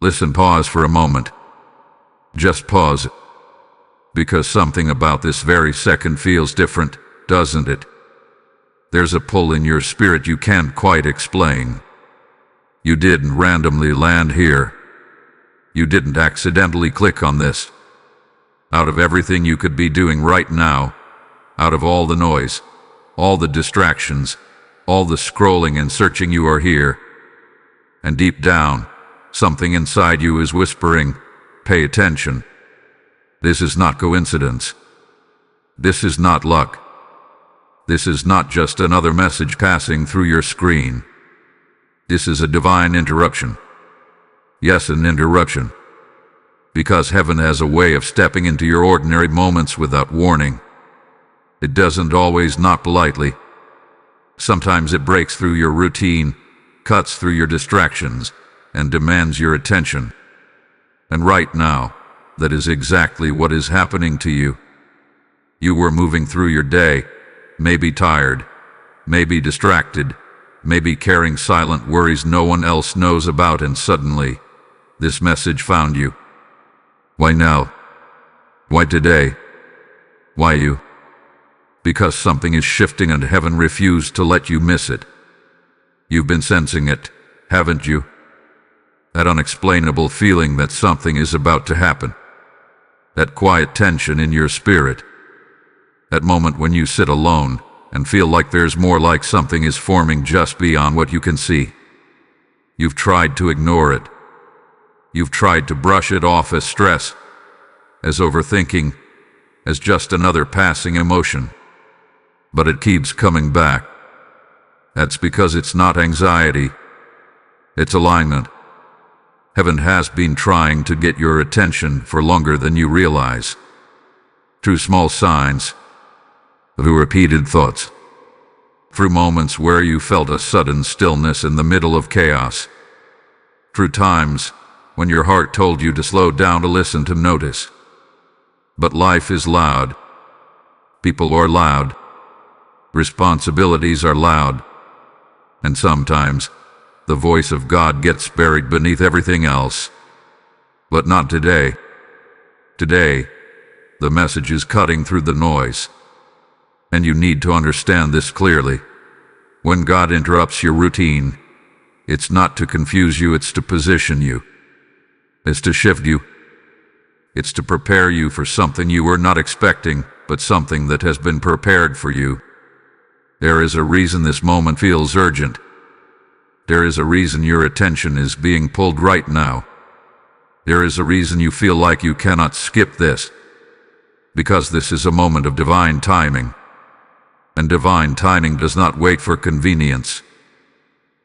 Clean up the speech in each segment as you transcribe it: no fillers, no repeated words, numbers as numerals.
Listen, pause for a moment. Just pause. Because something about this very second feels different, doesn't it? There's a pull in your spirit you can't quite explain. You didn't randomly land here. You didn't accidentally click on this. Out of everything you could be doing right now, out of all the noise, all the distractions, all the scrolling and searching, you are here. And deep down, something inside you is whispering, pay attention. This is not coincidence. This is not luck. This is not just another message passing through your screen. This is a divine interruption. Yes, an interruption. Because heaven has a way of stepping into your ordinary moments without warning. It doesn't always knock politely. Sometimes it breaks through your routine, cuts through your distractions, and demands your attention. And right now, that is exactly what is happening to you. You were moving through your day, maybe tired, maybe distracted, maybe carrying silent worries no one else knows about, and suddenly, this message found you. Why now? Why today? Why you? Because something is shifting and heaven refused to let you miss it. You've been sensing it, haven't you? That unexplainable feeling that something is about to happen. That quiet tension in your spirit. That moment when you sit alone and feel like there's more, like something is forming just beyond what you can see. You've tried to ignore it. You've tried to brush it off as stress, as overthinking, as just another passing emotion. But it keeps coming back. That's because it's not anxiety. It's alignment. Heaven has been trying to get your attention for longer than you realize. Through small signs, through repeated thoughts, through moments where you felt a sudden stillness in the middle of chaos, through times when your heart told you to slow down, to listen, to notice. But life is loud. People are loud. Responsibilities are loud. And sometimes, the voice of God gets buried beneath everything else. But not today. Today, the message is cutting through the noise. And you need to understand this clearly. When God interrupts your routine, it's not to confuse you, it's to position you. It's to shift you. It's to prepare you for something you were not expecting, but something that has been prepared for you. There is a reason this moment feels urgent. There is a reason your attention is being pulled right now. There is a reason you feel like you cannot skip this. Because this is a moment of divine timing. And divine timing does not wait for convenience.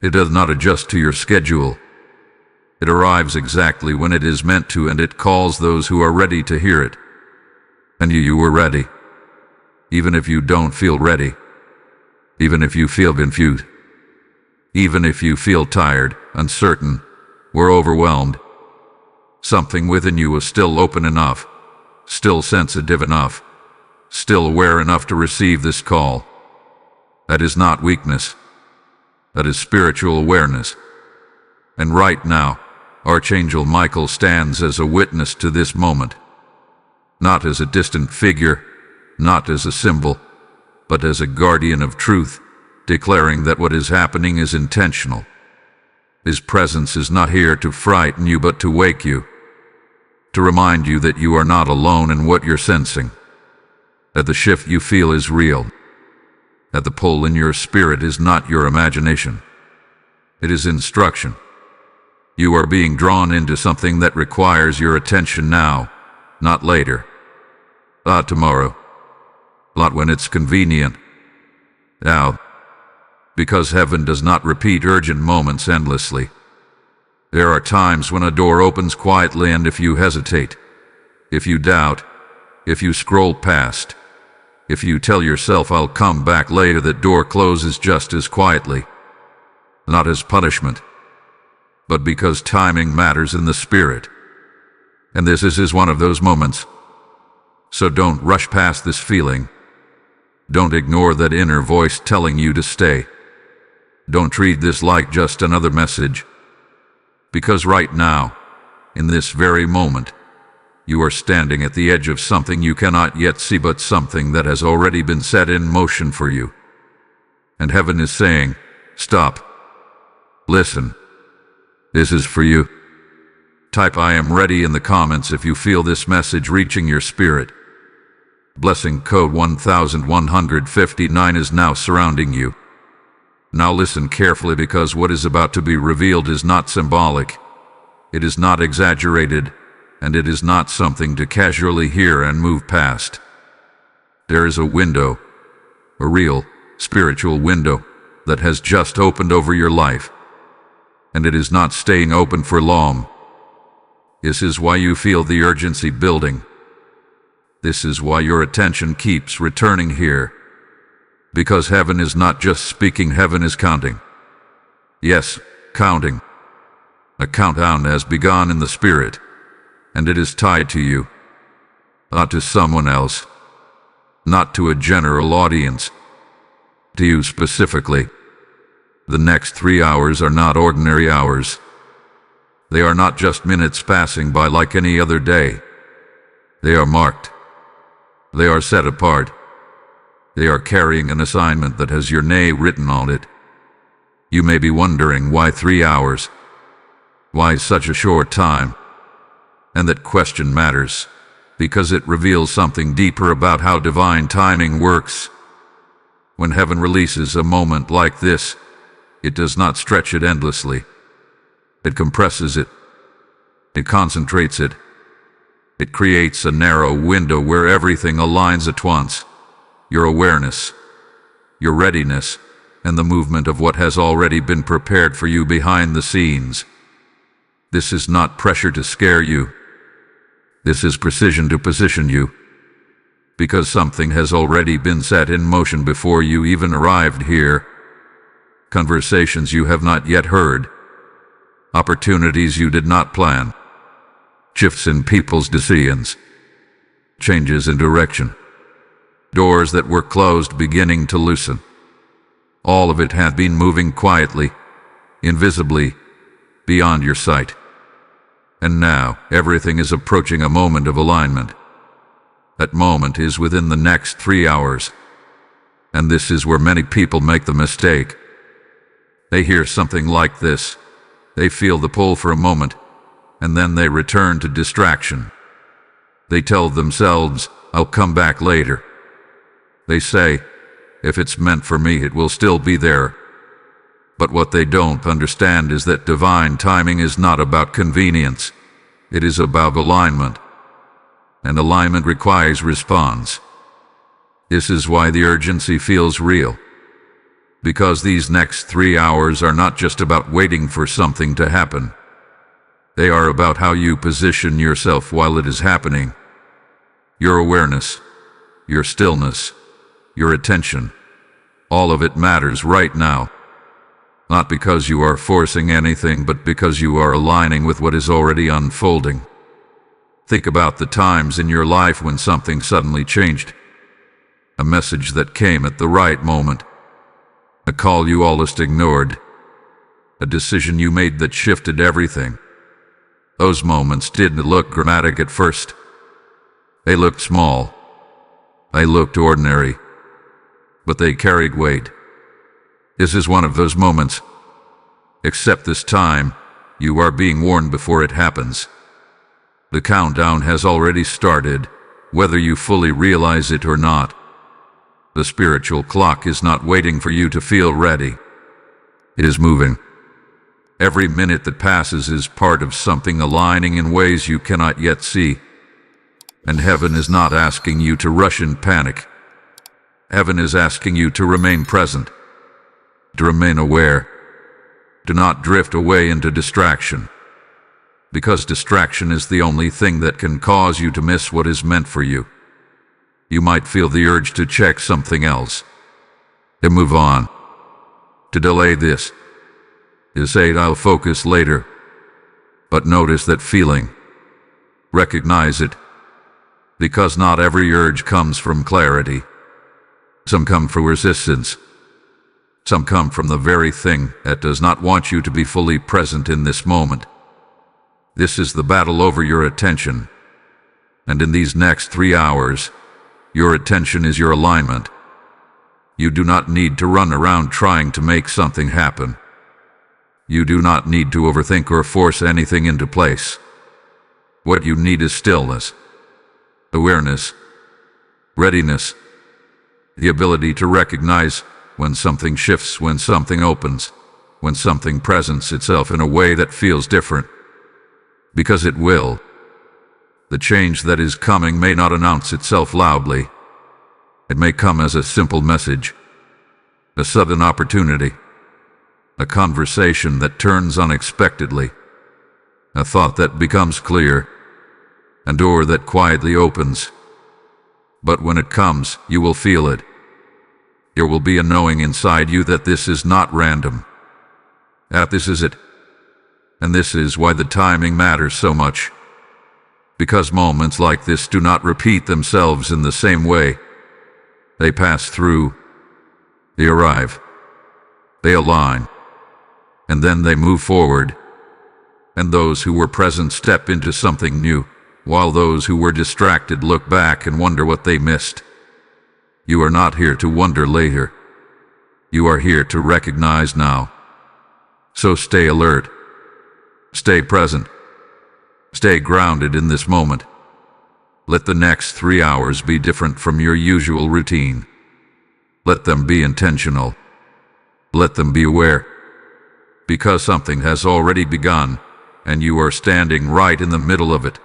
It does not adjust to your schedule. It arrives exactly when it is meant to, and it calls those who are ready to hear it. And you were ready. Even if you don't feel ready. Even if you feel confused. Even if you feel tired, uncertain, or overwhelmed. Something within you is still open enough, still sensitive enough, still aware enough to receive this call. That is not weakness. That is spiritual awareness. And right now, Archangel Michael stands as a witness to this moment. Not as a distant figure, not as a symbol, but as a guardian of truth, declaring that what is happening is intentional. His presence is not here to frighten you, but to wake you, to remind you that you are not alone in what you're sensing, that the shift you feel is real, that the pull in your spirit is not your imagination. It is instruction. You are being drawn into something that requires your attention now, not later, not tomorrow, not when it's convenient. Now, because heaven does not repeat urgent moments endlessly. There are times when a door opens quietly, and if you hesitate, if you doubt, if you scroll past, if you tell yourself I'll come back later, that door closes just as quietly. Not as punishment, but because timing matters in the spirit. And this is one of those moments. So don't rush past this feeling. Don't ignore that inner voice telling you to stay. Don't treat this like just another message. Because right now, in this very moment, you are standing at the edge of something you cannot yet see, but something that has already been set in motion for you. And heaven is saying, stop. Listen. This is for you. Type "I am ready" in the comments if you feel this message reaching your spirit. Blessing code 1159 is now surrounding you. Now listen carefully, because what is about to be revealed is not symbolic. It is not exaggerated, and it is not something to casually hear and move past. There is a window, a real, spiritual window, that has just opened over your life. And it is not staying open for long. This is why you feel the urgency building. This is why your attention keeps returning here. Because heaven is not just speaking, heaven is counting. Yes, counting. A countdown has begun in the spirit, and it is tied to you, not to someone else, not to a general audience, to you specifically. The next 3 hours are not ordinary hours. They are not just minutes passing by like any other day. They are marked. They are set apart. They are carrying an assignment that has your name written on it. You may be wondering, why 3 hours? Why such a short time? And that question matters, because it reveals something deeper about how divine timing works. When heaven releases a moment like this, it does not stretch it endlessly. It compresses it. It concentrates it. It creates a narrow window where everything aligns at once. Your awareness, your readiness, and the movement of what has already been prepared for you behind the scenes. This is not pressure to scare you. This is precision to position you. Because something has already been set in motion before you even arrived here. Conversations you have not yet heard. Opportunities you did not plan. Shifts in people's decisions. Changes in direction. Doors that were closed beginning to loosen. All of it had been moving quietly, invisibly, beyond your sight. And now, everything is approaching a moment of alignment. That moment is within the next 3 hours. And this is where many people make the mistake. They hear something like this. They feel the pull for a moment, and then they return to distraction. They tell themselves, "I'll come back later." They say, "If it's meant for me, it will still be there." But what they don't understand is that divine timing is not about convenience. It is about alignment. And alignment requires response. This is why the urgency feels real. Because these next 3 hours are not just about waiting for something to happen. They are about how you position yourself while it is happening. Your awareness, your stillness, your attention, all of it matters right now. Not because you are forcing anything, but because you are aligning with what is already unfolding. Think about the times in your life when something suddenly changed. A message that came at the right moment. A call you almost ignored. A decision you made that shifted everything. Those moments didn't look dramatic at first. They looked small. They looked ordinary. But they carried weight. This is one of those moments. Except this time, you are being warned before it happens. The countdown has already started, whether you fully realize it or not. The spiritual clock is not waiting for you to feel ready. It is moving. Every minute that passes is part of something aligning in ways you cannot yet see. And heaven is not asking you to rush in panic. Heaven is asking you to remain present, to remain aware, to not drift away into distraction. Because distraction is the only thing that can cause you to miss what is meant for you. You might feel the urge to check something else, to move on, to delay this, to say, "I'll focus later." But notice that feeling. Recognize it. Because not every urge comes from clarity. Some come from resistance. Some come from the very thing that does not want you to be fully present in this moment. This is the battle over your attention. And in these next 3 hours, your attention is your alignment. You do not need to run around trying to make something happen. You do not need to overthink or force anything into place. What you need is stillness, awareness, readiness, the ability to recognize when something shifts, when something opens, when something presents itself in a way that feels different. Because it will. The change that is coming may not announce itself loudly. It may come as a simple message, a sudden opportunity, a conversation that turns unexpectedly, a thought that becomes clear, a door that quietly opens. But when it comes, you will feel it. There will be a knowing inside you that this is not random. That this is it. And this is why the timing matters so much. Because moments like this do not repeat themselves in the same way. They pass through, they arrive, they align, and then they move forward. And those who were present step into something new, while those who were distracted look back and wonder what they missed. You are not here to wonder later. You are here to recognize now. So stay alert. Stay present. Stay grounded in this moment. Let the next 3 hours be different from your usual routine. Let them be intentional. Let them be aware. Because something has already begun, and you are standing right in the middle of it.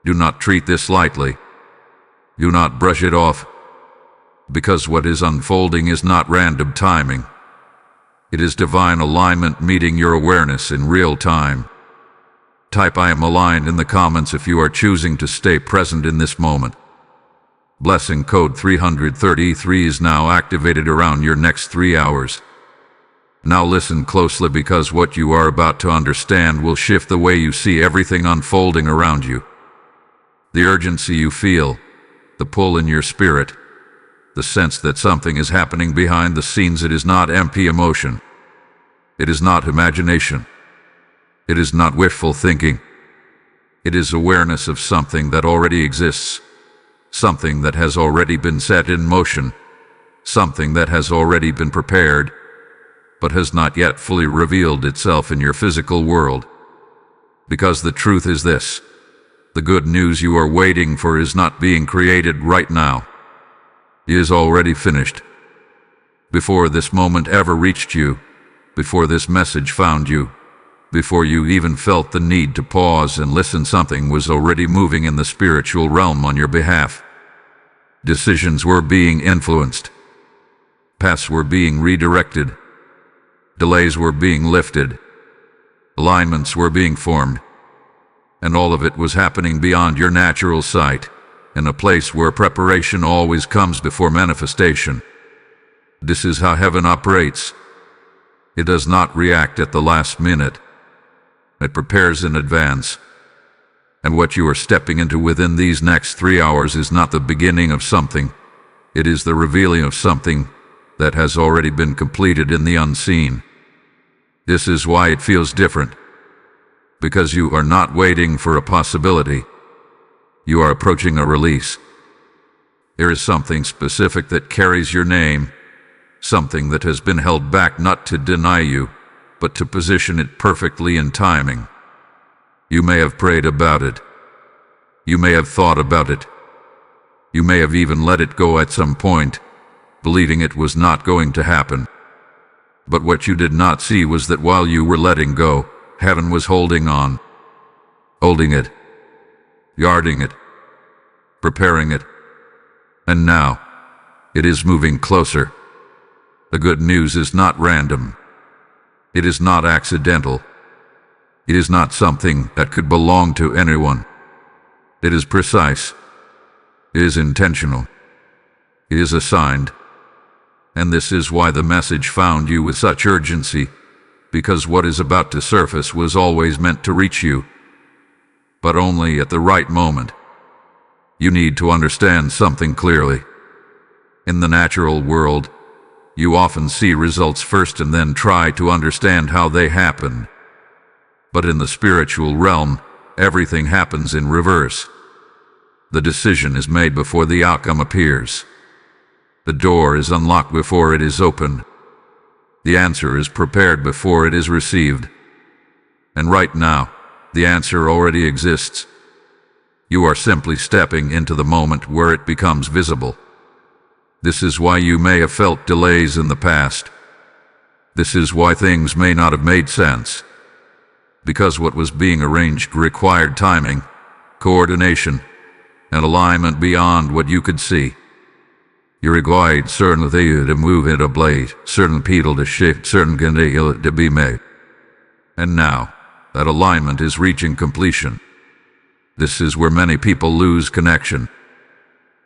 Do not treat this lightly. Do not brush it off. Because what is unfolding is not random timing. It is divine alignment meeting your awareness in real time. Type "I am aligned" in the comments if you are choosing to stay present in this moment. Blessing code 333 is now activated around your next 3 hours. Now listen closely, because what you are about to understand will shift the way you see everything unfolding around you. The urgency you feel, the pull in your spirit, the sense that something is happening behind the scenes. It is not empty emotion. It is not imagination. It is not wishful thinking. It is awareness of something that already exists, something that has already been set in motion, something that has already been prepared, but has not yet fully revealed itself in your physical world. Because the truth is this: the good news you are waiting for is not being created right now. It is already finished. Before this moment ever reached you, before this message found you, before you even felt the need to pause and listen, something was already moving in the spiritual realm on your behalf. Decisions were being influenced. Paths were being redirected. Delays were being lifted. Alignments were being formed. And all of it was happening beyond your natural sight, in a place where preparation always comes before manifestation. This is how heaven operates. It does not react at the last minute. It prepares in advance. And what you are stepping into within these next 3 hours is not the beginning of something. It is the revealing of something that has already been completed in the unseen. This is why it feels different. Because you are not waiting for a possibility. You are approaching a release. There is something specific that carries your name, something that has been held back not to deny you, but to position it perfectly in timing. You may have prayed about it. You may have thought about it. You may have even let it go at some point, believing it was not going to happen. But what you did not see was that while you were letting go, heaven was holding on, holding it, guarding it, preparing it. And now, it is moving closer. The good news is not random. It is not accidental. It is not something that could belong to anyone. It is precise. It is intentional. It is assigned. And this is why the message found you with such urgency, because what is about to surface was always meant to reach you, but only at the right moment. You need to understand something clearly. In the natural world, you often see results first and then try to understand how they happen. But in the spiritual realm, everything happens in reverse. The decision is made before the outcome appears. The door is unlocked before it is opened. The answer is prepared before it is received. And right now, the answer already exists. You are simply stepping into the moment where it becomes visible. This is why you may have felt delays in the past. This is why things may not have made sense. Because what was being arranged required timing, coordination, and alignment beyond what you could see. You required certain things to move into place, certain people to shift, certain conditions to be made. And now, that alignment is reaching completion. This is where many people lose connection.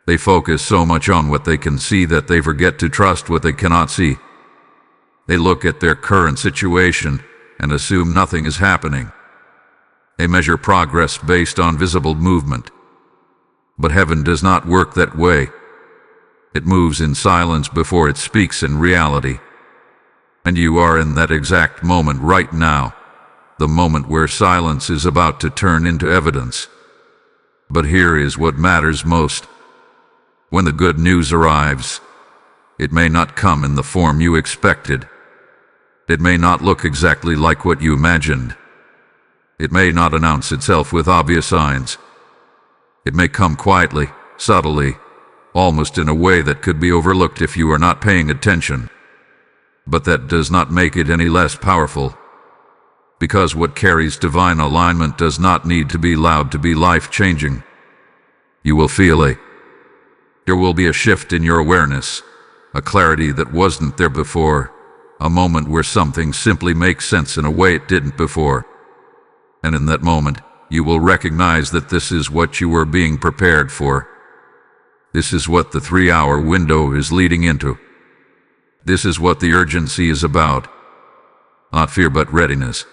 They focus so much on what they can see that they forget to trust what they cannot see. They look at their current situation and assume nothing is happening. They measure progress based on visible movement. But heaven does not work that way. It moves in silence before it speaks in reality. And you are in that exact moment right now, the moment where silence is about to turn into evidence. But here is what matters most. When the good news arrives, it may not come in the form you expected. It may not look exactly like what you imagined. It may not announce itself with obvious signs. It may come quietly, subtly, almost in a way that could be overlooked if you are not paying attention. But that does not make it any less powerful. Because what carries divine alignment does not need to be loud to be life-changing. You will feel it. There will be a shift in your awareness, a clarity that wasn't there before, a moment where something simply makes sense in a way it didn't before. And in that moment, you will recognize that this is what you were being prepared for. This is what the 3-hour window is leading into. This is what the urgency is about. Not fear but readiness.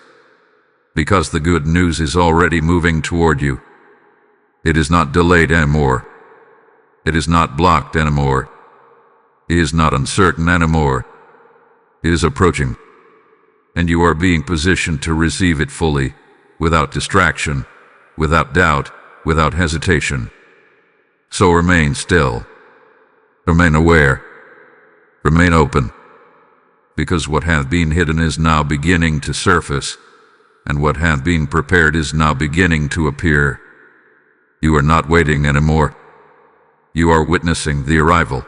Because the good news is already moving toward you. It is not delayed anymore. It is not blocked anymore. It is not uncertain anymore. It is approaching. And you are being positioned to receive it fully, without distraction, without doubt, without hesitation. So remain still. Remain aware. Remain open. Because what hath been hidden is now beginning to surface, and what hath been prepared is now beginning to appear. You are not waiting anymore. You are witnessing the arrival.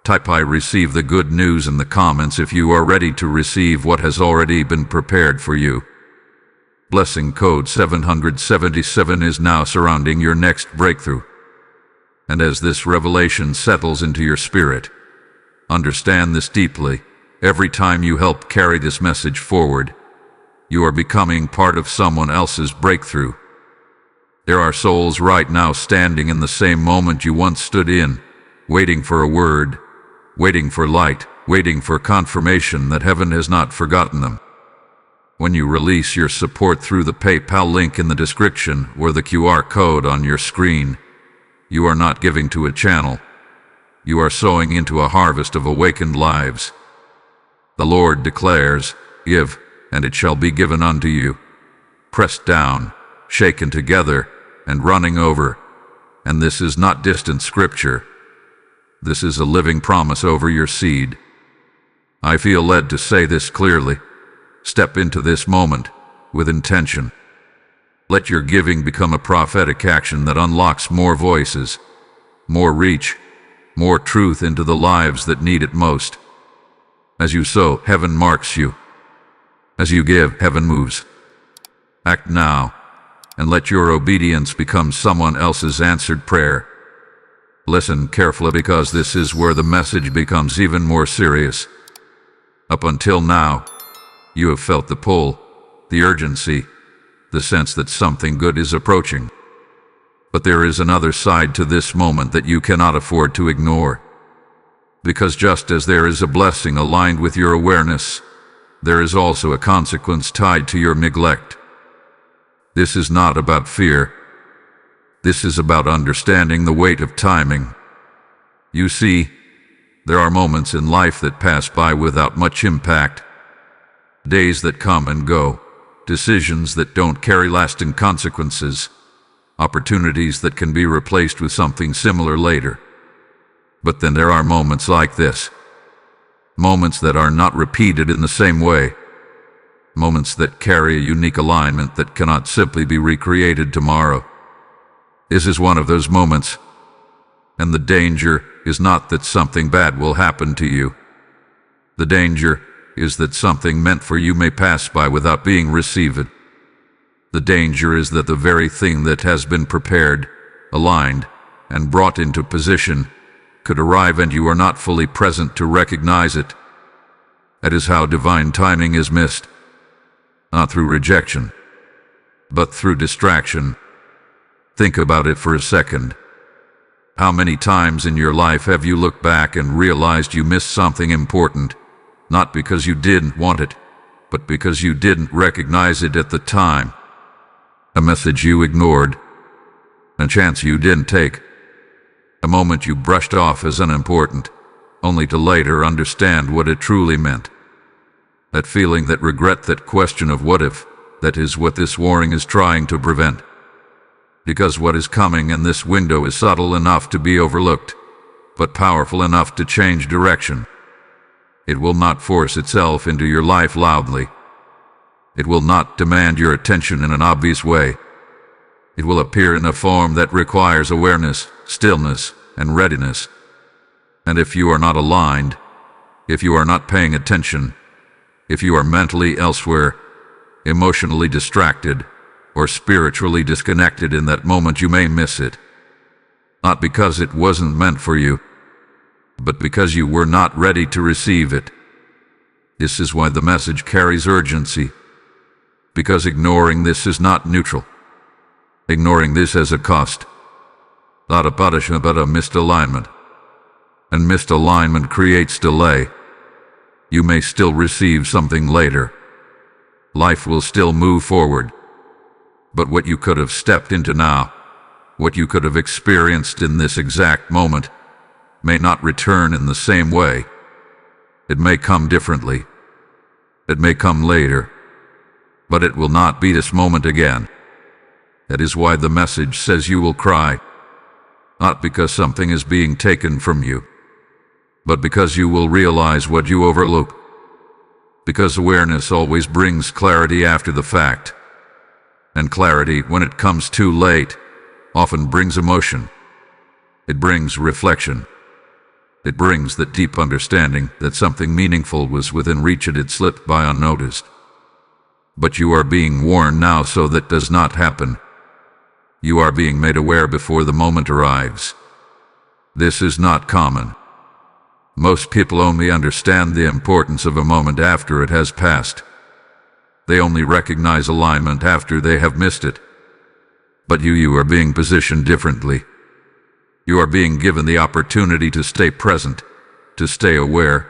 Type I receive the good news in the comments if you are ready to receive what has already been prepared for you. Blessing code 777 is now surrounding your next breakthrough. And as this revelation settles into your spirit, understand this deeply. Every time you help carry this message forward, you are becoming part of someone else's breakthrough. There are souls right now standing in the same moment you once stood in, waiting for a word, waiting for light, waiting for confirmation that heaven has not forgotten them. When you release your support through the PayPal link in the description or the QR code on your screen, you are not giving to a channel. You are sowing into a harvest of awakened lives. The Lord declares, "Give, and it shall be given unto you. Pressed down, shaken together, and running over." And this is not distant scripture. This is a living promise over your seed. I feel led to say this clearly. Step into this moment with intention. Let your giving become a prophetic action that unlocks more voices, more reach, more truth into the lives that need it most. As you sow, heaven marks you. As you give, heaven moves. Act now, and let your obedience become someone else's answered prayer. Listen carefully, because this is where the message becomes even more serious. Up until now, you have felt the pull, the urgency, the sense that something good is approaching. But there is another side to this moment that you cannot afford to ignore. Because just as there is a blessing aligned with your awareness, there is also a consequence tied to your neglect. This is not about fear. This is about understanding the weight of timing. You see, there are moments in life that pass by without much impact. Days that come and go, decisions that don't carry lasting consequences, opportunities that can be replaced with something similar later. But then there are moments like this. Moments that are not repeated in the same way. Moments that carry a unique alignment that cannot simply be recreated tomorrow. This is one of those moments. And the danger is not that something bad will happen to you. The danger is that something meant for you may pass by without being received. The danger is that the very thing that has been prepared, aligned, and brought into position could arrive and you are not fully present to recognize it. That is how divine timing is missed. Not through rejection, but through distraction. Think about it for a second. How many times in your life have you looked back and realized you missed something important, not because you didn't want it, but because you didn't recognize it at the time? A message you ignored, a chance you didn't take, a moment you brushed off as unimportant, only to later understand what it truly meant. That feeling, that regret, that question of what if, that is what this warning is trying to prevent. Because what is coming in this window is subtle enough to be overlooked, but powerful enough to change direction. It will not force itself into your life loudly. It will not demand your attention in an obvious way. It will appear in a form that requires awareness, stillness, and readiness. And if you are not aligned, if you are not paying attention, if you are mentally elsewhere, emotionally distracted, or spiritually disconnected in that moment, you may miss it. Not because it wasn't meant for you, but because you were not ready to receive it. This is why the message carries urgency. Because ignoring this is not neutral. Ignoring this has a cost. Not a punishment, but a misalignment. And misalignment creates delay. You may still receive something later. Life will still move forward. But what you could have stepped into now, what you could have experienced in this exact moment, may not return in the same way. It may come differently. It may come later. But it will not be this moment again. That is why the message says you will cry. Not because something is being taken from you, but because you will realize what you overlook. Because awareness always brings clarity after the fact. And clarity, when it comes too late, often brings emotion. It brings reflection. It brings that deep understanding that something meaningful was within reach and it slipped by unnoticed. But you are being warned now so that does not happen. You are being made aware before the moment arrives. This is not common. Most people only understand the importance of a moment after it has passed. They only recognize alignment after they have missed it. But you are being positioned differently. You are being given the opportunity to stay present, to stay aware,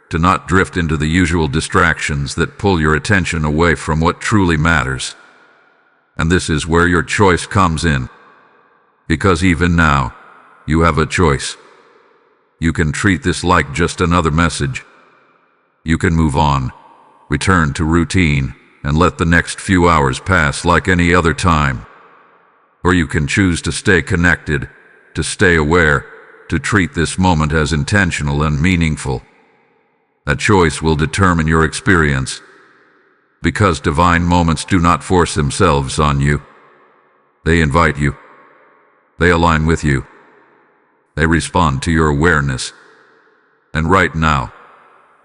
to not drift into the usual distractions that pull your attention away from what truly matters. And this is where your choice comes in. Because even now, you have a choice. You can treat this like just another message. You can move on, return to routine, and let the next few hours pass like any other time. Or you can choose to stay connected, to stay aware, to treat this moment as intentional and meaningful. That choice will determine your experience. Because divine moments do not force themselves on you. They invite you. They align with you. They respond to your awareness. And right now,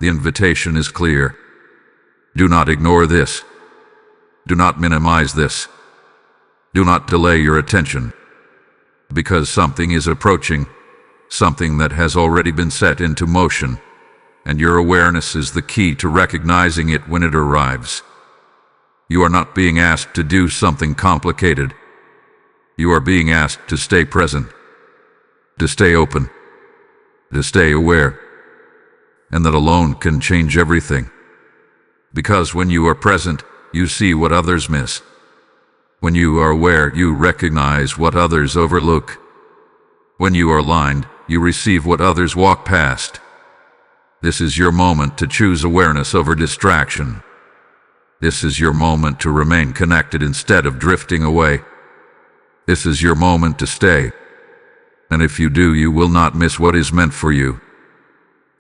the invitation is clear. Do not ignore this. Do not minimize this. Do not delay your attention. Because something is approaching, something that has already been set into motion, and your awareness is the key to recognizing it when it arrives. You are not being asked to do something complicated. You are being asked to stay present, to stay open, to stay aware, and that alone can change everything. Because when you are present, you see what others miss. When you are aware, you recognize what others overlook. When you are aligned, you receive what others walk past. This is your moment to choose awareness over distraction. This is your moment to remain connected instead of drifting away. This is your moment to stay. And if you do, you will not miss what is meant for you.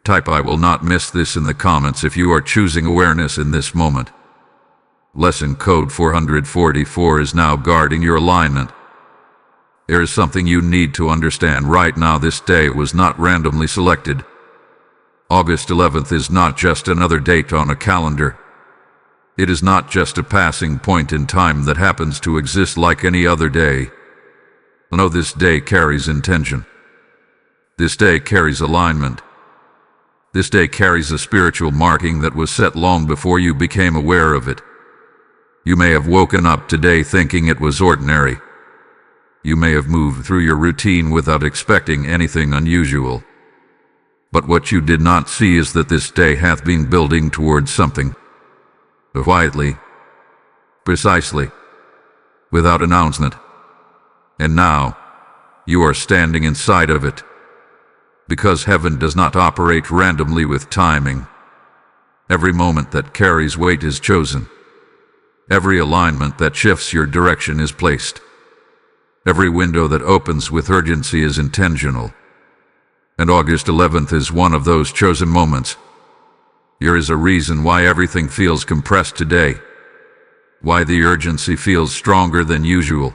Type "I will not miss this" in the comments if you are choosing awareness in this moment. Lesson code 444 is now guarding your alignment. There is something you need to understand right now. This day was not randomly selected. August 11th is not just another date on a calendar. It is not just a passing point in time that happens to exist like any other day. No, this day carries intention. This day carries alignment. This day carries a spiritual marking that was set long before you became aware of it. You may have woken up today thinking it was ordinary. You may have moved through your routine without expecting anything unusual. But what you did not see is that this day hath been building towards something. Quietly, precisely, without announcement. And now, you are standing inside of it. Because heaven does not operate randomly with timing. Every moment that carries weight is chosen. Every alignment that shifts your direction is placed. Every window that opens with urgency is intentional. And August 11th is one of those chosen moments. There is a reason why everything feels compressed today. Why the urgency feels stronger than usual.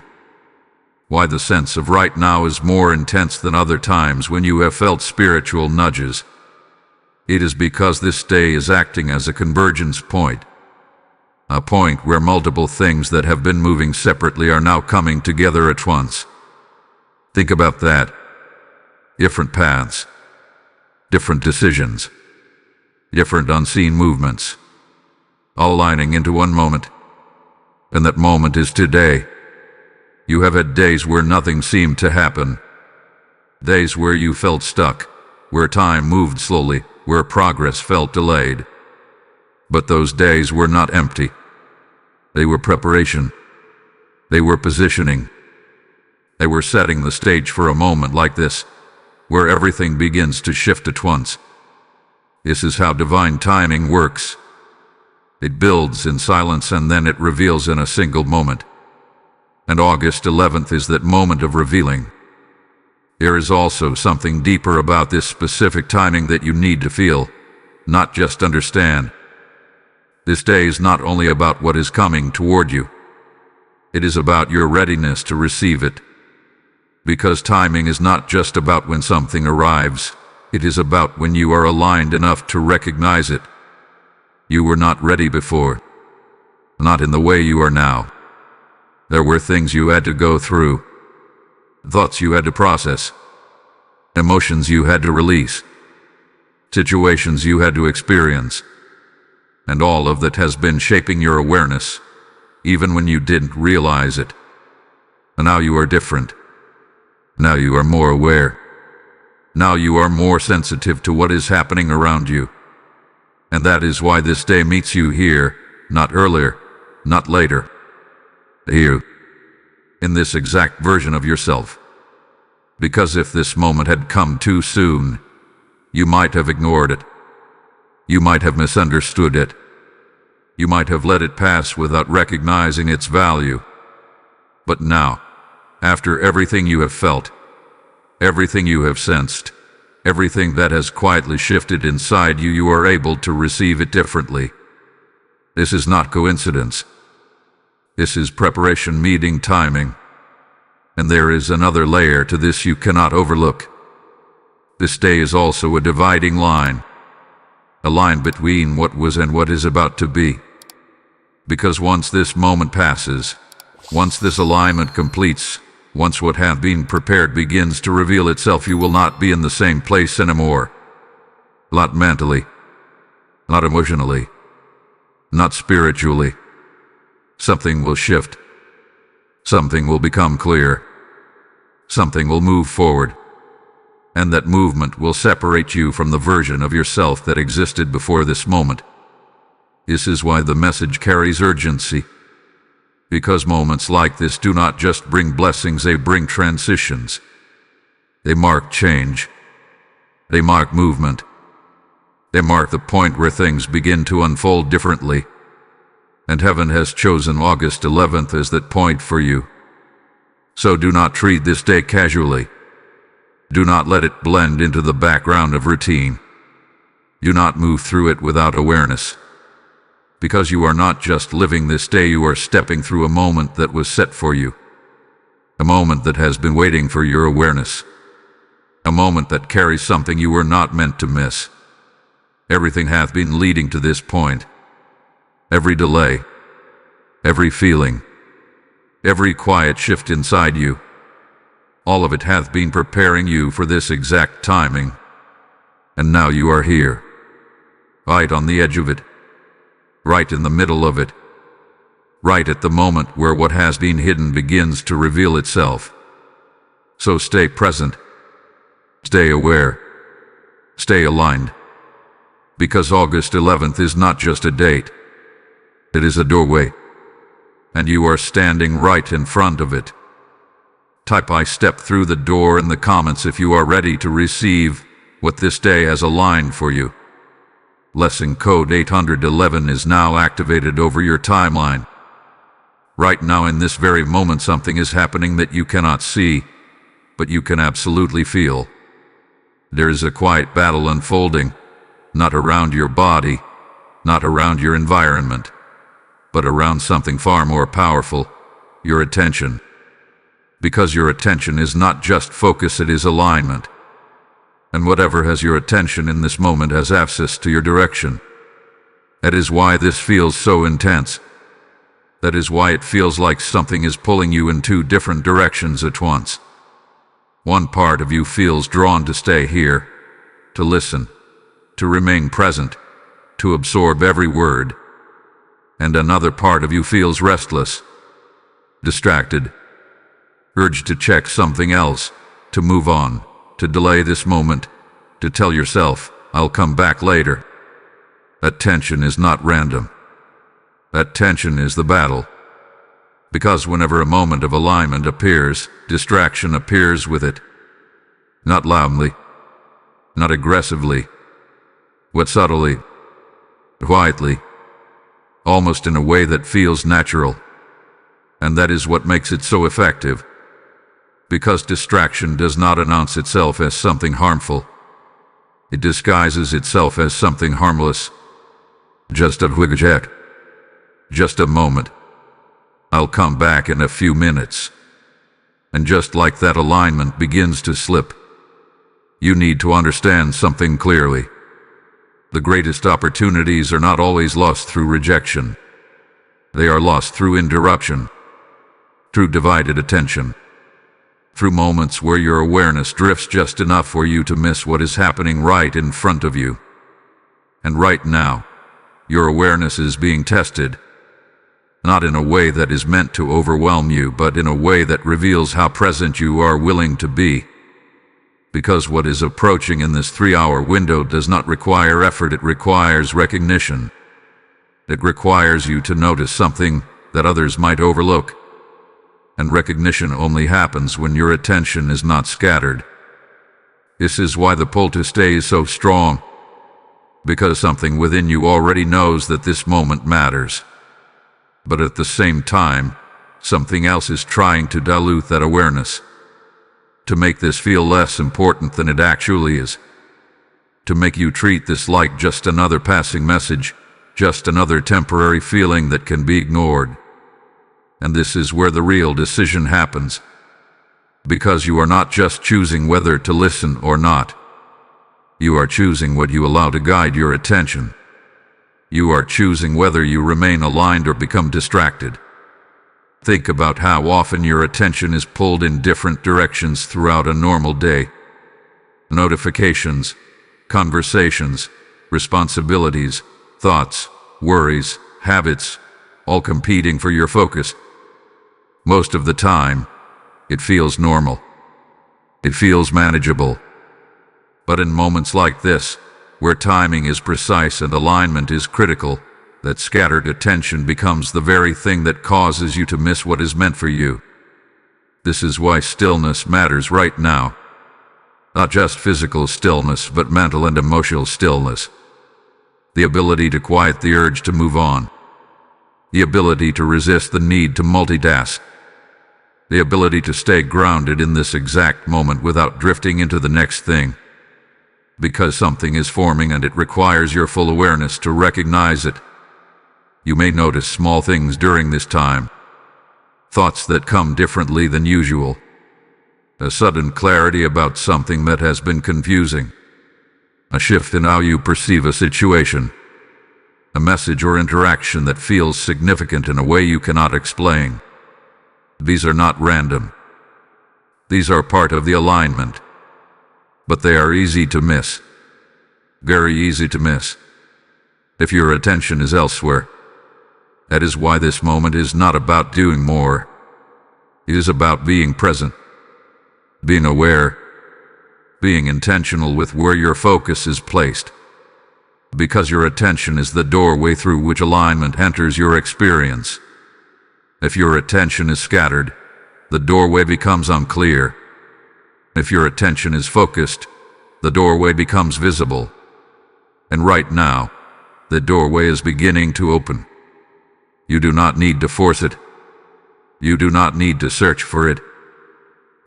Why the sense of right now is more intense than other times when you have felt spiritual nudges. It is because this day is acting as a convergence point. A point where multiple things that have been moving separately are now coming together at once. Think about that. Different paths. Different decisions. Different unseen movements. All aligning into one moment. And that moment is today. You have had days where nothing seemed to happen. Days where you felt stuck, where time moved slowly, where progress felt delayed. But those days were not empty. They were preparation. They were positioning. They were setting the stage for a moment like this, where everything begins to shift at once. This is how divine timing works. It builds in silence and then it reveals in a single moment. And August 11th is that moment of revealing. There is also something deeper about this specific timing that you need to feel, not just understand. This day is not only about what is coming toward you. It is about your readiness to receive it. Because timing is not just about when something arrives. It is about when you are aligned enough to recognize it. You were not ready before. Not in the way you are now. There were things you had to go through. Thoughts you had to process. Emotions you had to release. Situations you had to experience. And all of that has been shaping your awareness, even when you didn't realize it. And now you are different. Now you are more aware. Now you are more sensitive to what is happening around you. And that is why this day meets you here, not earlier, not later. Here, in this exact version of yourself. Because if this moment had come too soon, you might have ignored it. You might have misunderstood it. You might have let it pass without recognizing its value. But now, after everything you have felt, everything you have sensed, everything that has quietly shifted inside you, you are able to receive it differently. This is not coincidence. This is preparation meeting timing. And there is another layer to this you cannot overlook. This day is also a dividing line. A line between what was and what is about to be. Because once this moment passes, once this alignment completes, once what hath been prepared begins to reveal itself, you will not be in the same place anymore. Not mentally, not emotionally, not spiritually. Something will shift. Something will become clear. Something will move forward. And that movement will separate you from the version of yourself that existed before this moment. This is why the message carries urgency. Because moments like this do not just bring blessings, they bring transitions. They mark change. They mark movement. They mark the point where things begin to unfold differently. And heaven has chosen August 11th as that point for you. So do not treat this day casually. Do not let it blend into the background of routine. Do not move through it without awareness. Because you are not just living this day, you are stepping through a moment that was set for you. A moment that has been waiting for your awareness. A moment that carries something you were not meant to miss. Everything hath been leading to this point. Every delay, every feeling, every quiet shift inside you, all of it hath been preparing you for this exact timing. And now you are here, right on the edge of it, right in the middle of it, right at the moment where what has been hidden begins to reveal itself. So stay present, stay aware, stay aligned, because August 11th is not just a date. It is a doorway, and you are standing right in front of it. Type "I step through the door" in the comments if you are ready to receive what this day has aligned for you. Lesson code 811 is now activated over your timeline. Right now in this very moment something is happening that you cannot see, but you can absolutely feel. There is a quiet battle unfolding, not around your body, not around your environment, but around something far more powerful, your attention. Because your attention is not just focus, it is alignment. And whatever has your attention in this moment has access to your direction. That is why this feels so intense. That is why it feels like something is pulling you in two different directions at once. One part of you feels drawn to stay here, to listen, to remain present, to absorb every word. And another part of you feels restless, distracted, urged to check something else, to move on, to delay this moment, to tell yourself, "I'll come back later." That tension is not random. That tension is the battle. Because whenever a moment of alignment appears, distraction appears with it. Not loudly, not aggressively, but subtly, quietly, almost in a way that feels natural. And that is what makes it so effective. Because distraction does not announce itself as something harmful. It disguises itself as something harmless. Just a quick check. Just a moment. I'll come back in a few minutes. And just like that, alignment begins to slip. You need to understand something clearly. The greatest opportunities are not always lost through rejection. They are lost through interruption, through divided attention, through moments where your awareness drifts just enough for you to miss what is happening right in front of you. And right now, your awareness is being tested, not in a way that is meant to overwhelm you, but in a way that reveals how present you are willing to be. Because what is approaching in this 3-hour window does not require effort, it requires recognition. It requires you to notice something that others might overlook. And recognition only happens when your attention is not scattered. This is why the pull to stay is so strong. Because something within you already knows that this moment matters. But at the same time, something else is trying to dilute that awareness. To make this feel less important than it actually is. To make you treat this like just another passing message, just another temporary feeling that can be ignored. And this is where the real decision happens. Because you are not just choosing whether to listen or not. You are choosing what you allow to guide your attention. You are choosing whether you remain aligned or become distracted. Think about how often your attention is pulled in different directions throughout a normal day. Notifications, conversations, responsibilities, thoughts, worries, habits, all competing for your focus. Most of the time, it feels normal. It feels manageable. But in moments like this, where timing is precise and alignment is critical, that scattered attention becomes the very thing that causes you to miss what is meant for you. This is why stillness matters right now. Not just physical stillness, but mental and emotional stillness. The ability to quiet the urge to move on. the ability to resist the need to multitask, the ability to stay grounded in this exact moment without drifting into the next thing. Because something is forming and it requires your full awareness to recognize it. You may notice small things during this time. Thoughts that come differently than usual. A sudden clarity about something that has been confusing. A shift in how you perceive a situation. A message or interaction that feels significant in a way you cannot explain. These are not random. These are part of the alignment. But they are easy to miss. Very easy to miss. If your attention is elsewhere. That is why this moment is not about doing more. It is about being present. Being aware. Being intentional with where your focus is placed. Because your attention is the doorway through which alignment enters your experience. If your attention is scattered, the doorway becomes unclear. If your attention is focused, the doorway becomes visible. And right now, the doorway is beginning to open. You do not need to force it. You do not need to search for it.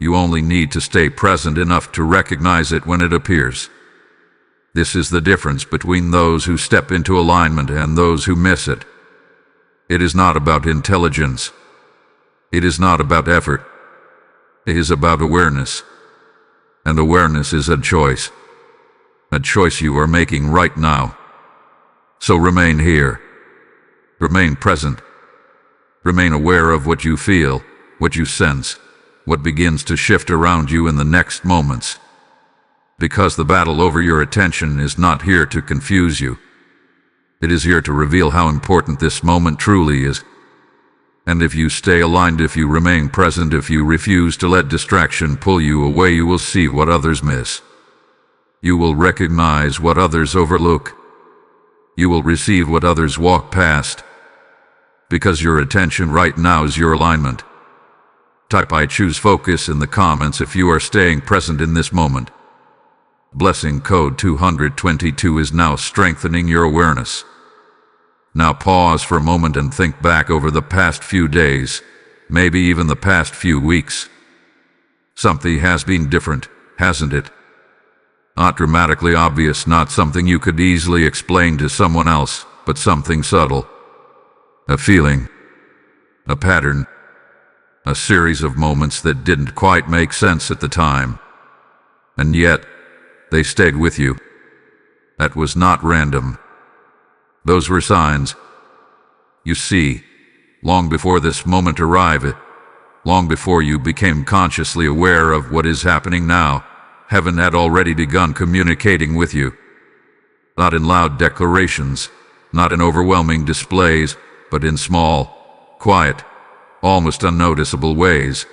You only need to stay present enough to recognize it when it appears. This is the difference between those who step into alignment and those who miss it. It is not about intelligence. It is not about effort. It is about awareness. And awareness is a choice. A choice you are making right now. So remain here. Remain present. Remain aware of what you feel, what you sense, what begins to shift around you in the next moments. Because the battle over your attention is not here to confuse you. It is here to reveal how important this moment truly is. And if you stay aligned, if you remain present, if you refuse to let distraction pull you away, you will see what others miss. You will recognize what others overlook. You will receive what others walk past. Because your attention right now is your alignment. Type "I choose focus" in the comments if you are staying present in this moment. Blessing code 222 is now strengthening your awareness. Now pause for a moment and think back over the past few days, maybe even the past few weeks. Something has been different, hasn't it? Not dramatically obvious, not something you could easily explain to someone else, but something subtle. A feeling, a pattern, a series of moments that didn't quite make sense at the time. And yet, they stayed with you. That was not random. Those were signs. You see, long before this moment arrived, long before you became consciously aware of what is happening now, heaven had already begun communicating with you. Not in loud declarations, not in overwhelming displays, but in small, quiet, almost unnoticeable ways.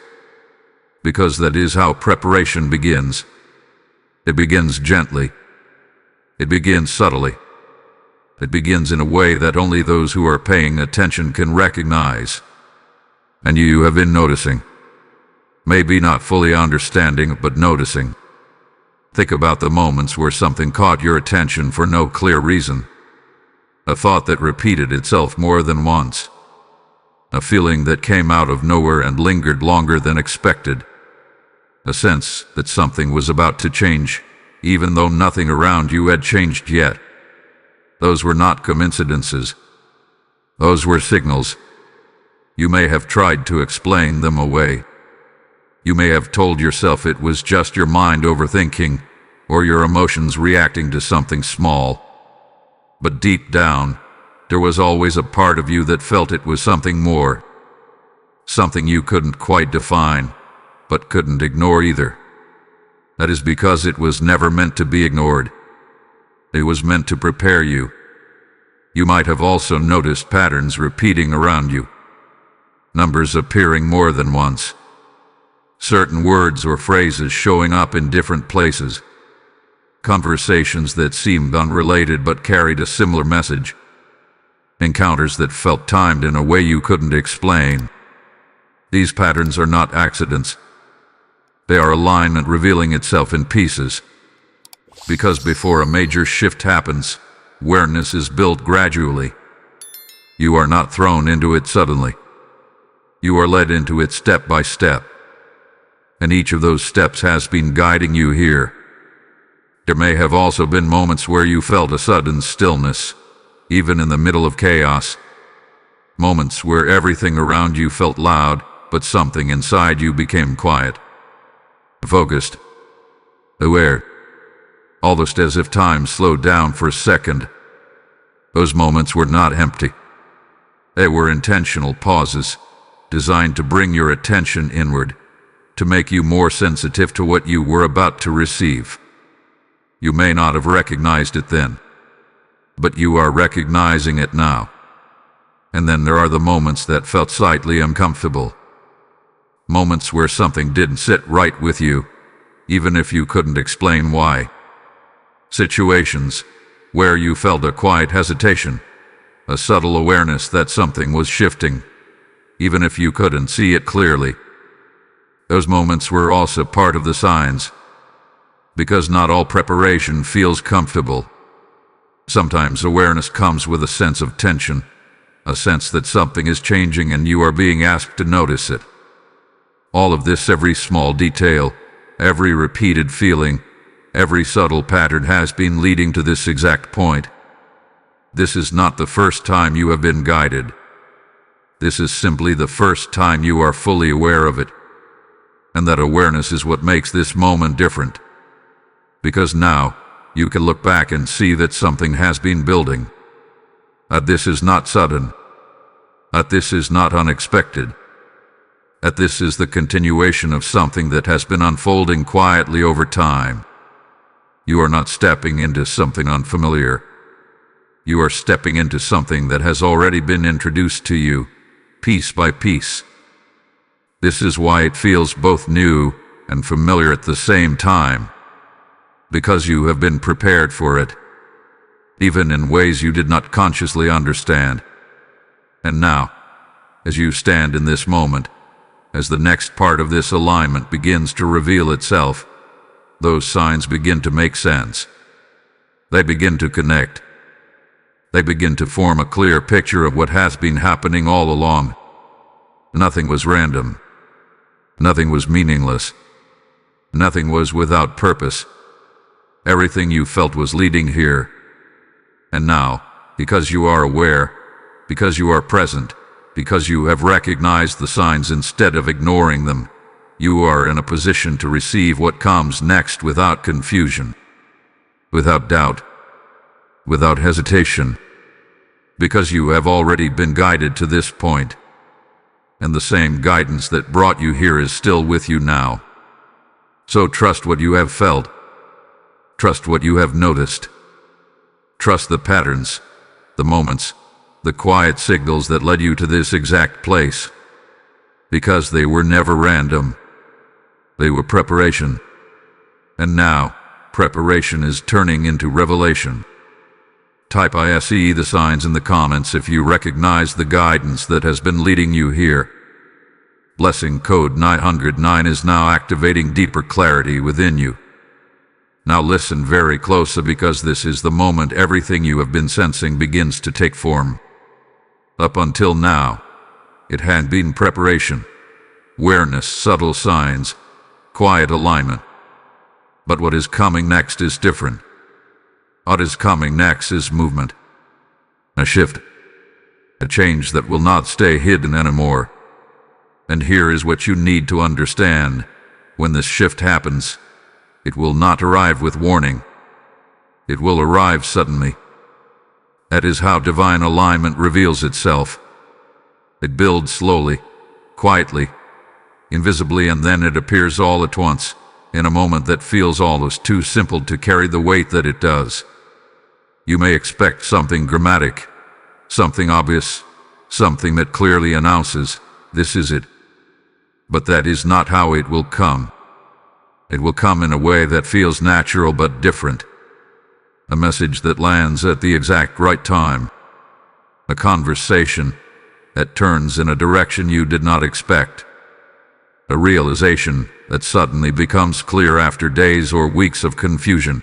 Because that is how preparation begins. It begins gently. It begins subtly. It begins in a way that only those who are paying attention can recognize. And you have been noticing. Maybe not fully understanding, but noticing. Think about the moments where something caught your attention for no clear reason. A thought that repeated itself more than once. A feeling that came out of nowhere and lingered longer than expected. A sense that something was about to change, even though nothing around you had changed yet. Those were not coincidences. Those were signals. You may have tried to explain them away. You may have told yourself it was just your mind overthinking, or your emotions reacting to something small. But deep down, there was always a part of you that felt it was something more. Something you couldn't quite define, but couldn't ignore either. That is because it was never meant to be ignored. It was meant to prepare you. You might have also noticed patterns repeating around you. Numbers appearing more than once. Certain words or phrases showing up in different places. Conversations that seemed unrelated but carried a similar message. Encounters that felt timed in a way you couldn't explain. These patterns are not accidents. They are alignment revealing itself in pieces. Because before a major shift happens, awareness is built gradually. You are not thrown into it suddenly. You are led into it step by step. And each of those steps has been guiding you here. There may have also been moments where you felt a sudden stillness, even in the middle of chaos. Moments where everything around you felt loud, but something inside you became quiet. Focused. Aware. Almost as if time slowed down for a second. Those moments were not empty. They were intentional pauses, designed to bring your attention inward, to make you more sensitive to what you were about to receive. You may not have recognized it then, but you are recognizing it now. And then there are the moments that felt slightly uncomfortable. Moments where something didn't sit right with you, even if you couldn't explain why. Situations where you felt a quiet hesitation, a subtle awareness that something was shifting, even if you couldn't see it clearly. Those moments were also part of the signs, because not all preparation feels comfortable. Sometimes awareness comes with a sense of tension, a sense that something is changing and you are being asked to notice it. All of this, every small detail, every repeated feeling, every subtle pattern has been leading to this exact point. This is not the first time you have been guided. This is simply the first time you are fully aware of it. And that awareness is what makes this moment different. Because now, you can look back and see that something has been building. That this is not sudden. That this is not unexpected. That this is the continuation of something that has been unfolding quietly over time. You are not stepping into something unfamiliar. You are stepping into something that has already been introduced to you, piece by piece. This is why it feels both new and familiar at the same time. Because you have been prepared for it, even in ways you did not consciously understand. And now, as you stand in this moment, as the next part of this alignment begins to reveal itself, those signs begin to make sense. They begin to connect. They begin to form a clear picture of what has been happening all along. Nothing was random. Nothing was meaningless. Nothing was without purpose. Everything you felt was leading here. And now, because you are aware, because you are present, because you have recognized the signs instead of ignoring them, you are in a position to receive what comes next without confusion, without doubt, without hesitation, because you have already been guided to this point, and the same guidance that brought you here is still with you now. So trust what you have felt. Trust what you have noticed. Trust the patterns, the moments, the quiet signals that led you to this exact place. Because they were never random. They were preparation. And now, preparation is turning into revelation. Type ISE the signs in the comments if you recognize the guidance that has been leading you here. Blessing code 909 is now activating deeper clarity within you. Now listen very closely, because this is the moment everything you have been sensing begins to take form. Up until now, it had been preparation, awareness, subtle signs, quiet alignment. But what is coming next is different. What is coming next is movement. A shift. A change that will not stay hidden anymore. And here is what you need to understand. When this shift happens, it will not arrive with warning. It will arrive suddenly. That is how divine alignment reveals itself. It builds slowly, quietly, invisibly, and then it appears all at once, in a moment that feels almost too simple to carry the weight that it does. You may expect something dramatic, something obvious, something that clearly announces, "This is it." But that is not how it will come. It will come in a way that feels natural but different. A message that lands at the exact right time. A conversation that turns in a direction you did not expect. A realization that suddenly becomes clear after days or weeks of confusion.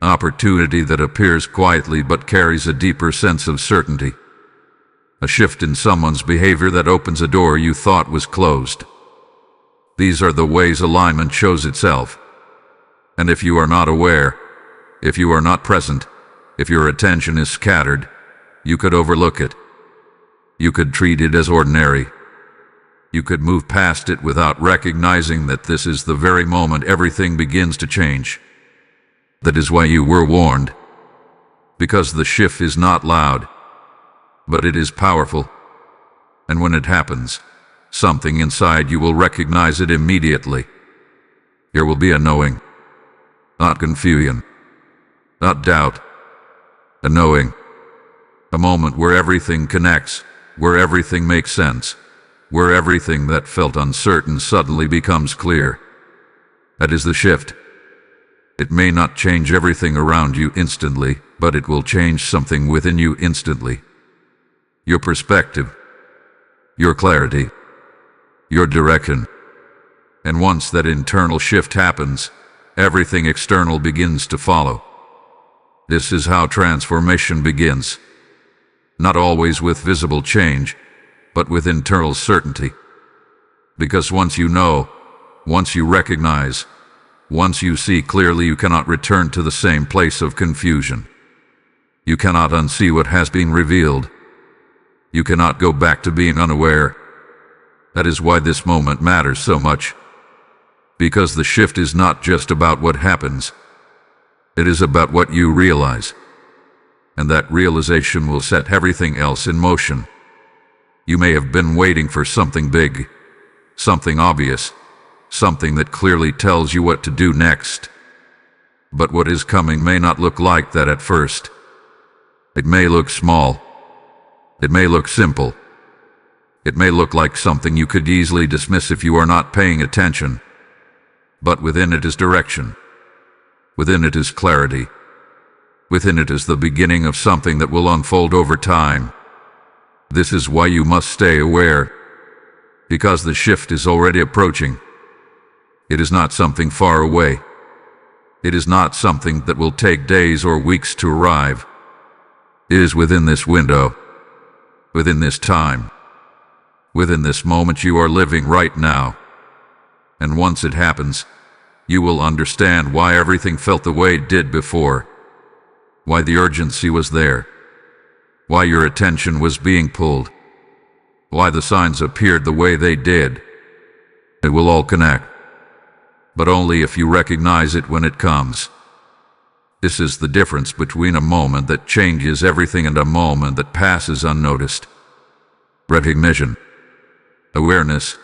An opportunity that appears quietly but carries a deeper sense of certainty. A shift in someone's behavior that opens a door you thought was closed. These are the ways alignment shows itself. And if you are not aware, if you are not present, if your attention is scattered, you could overlook it. You could treat it as ordinary. You could move past it without recognizing that this is the very moment everything begins to change. That is why you were warned. Because the shift is not loud, but it is powerful. And when it happens, something inside you will recognize it immediately. There will be a knowing, not confusion, not doubt, a knowing, a moment where everything connects, where everything makes sense, where everything that felt uncertain suddenly becomes clear. That is the shift. It may not change everything around you instantly, but it will change something within you instantly. Your perspective, your clarity, your direction. And once that internal shift happens, everything external begins to follow. This is how transformation begins. Not always with visible change, but with internal certainty. Because once you know, once you recognize, once you see clearly, you cannot return to the same place of confusion. You cannot unsee what has been revealed. You cannot go back to being unaware. That is why this moment matters so much. Because the shift is not just about what happens. It is about what you realize. And that realization will set everything else in motion. You may have been waiting for something big, something obvious, something that clearly tells you what to do next. But what is coming may not look like that at first. It may look small. It may look simple. It may look like something you could easily dismiss if you are not paying attention. But within it is direction. Within it is clarity. Within it is the beginning of something that will unfold over time. This is why you must stay aware. Because the shift is already approaching. It is not something far away. It is not something that will take days or weeks to arrive. It is within this window. Within this time. Within this moment you are living right now. And once it happens, you will understand why everything felt the way it did before. Why the urgency was there. Why your attention was being pulled. Why the signs appeared the way they did. It will all connect. But only if you recognize it when it comes. This is the difference between a moment that changes everything and a moment that passes unnoticed. Recognition. Awareness.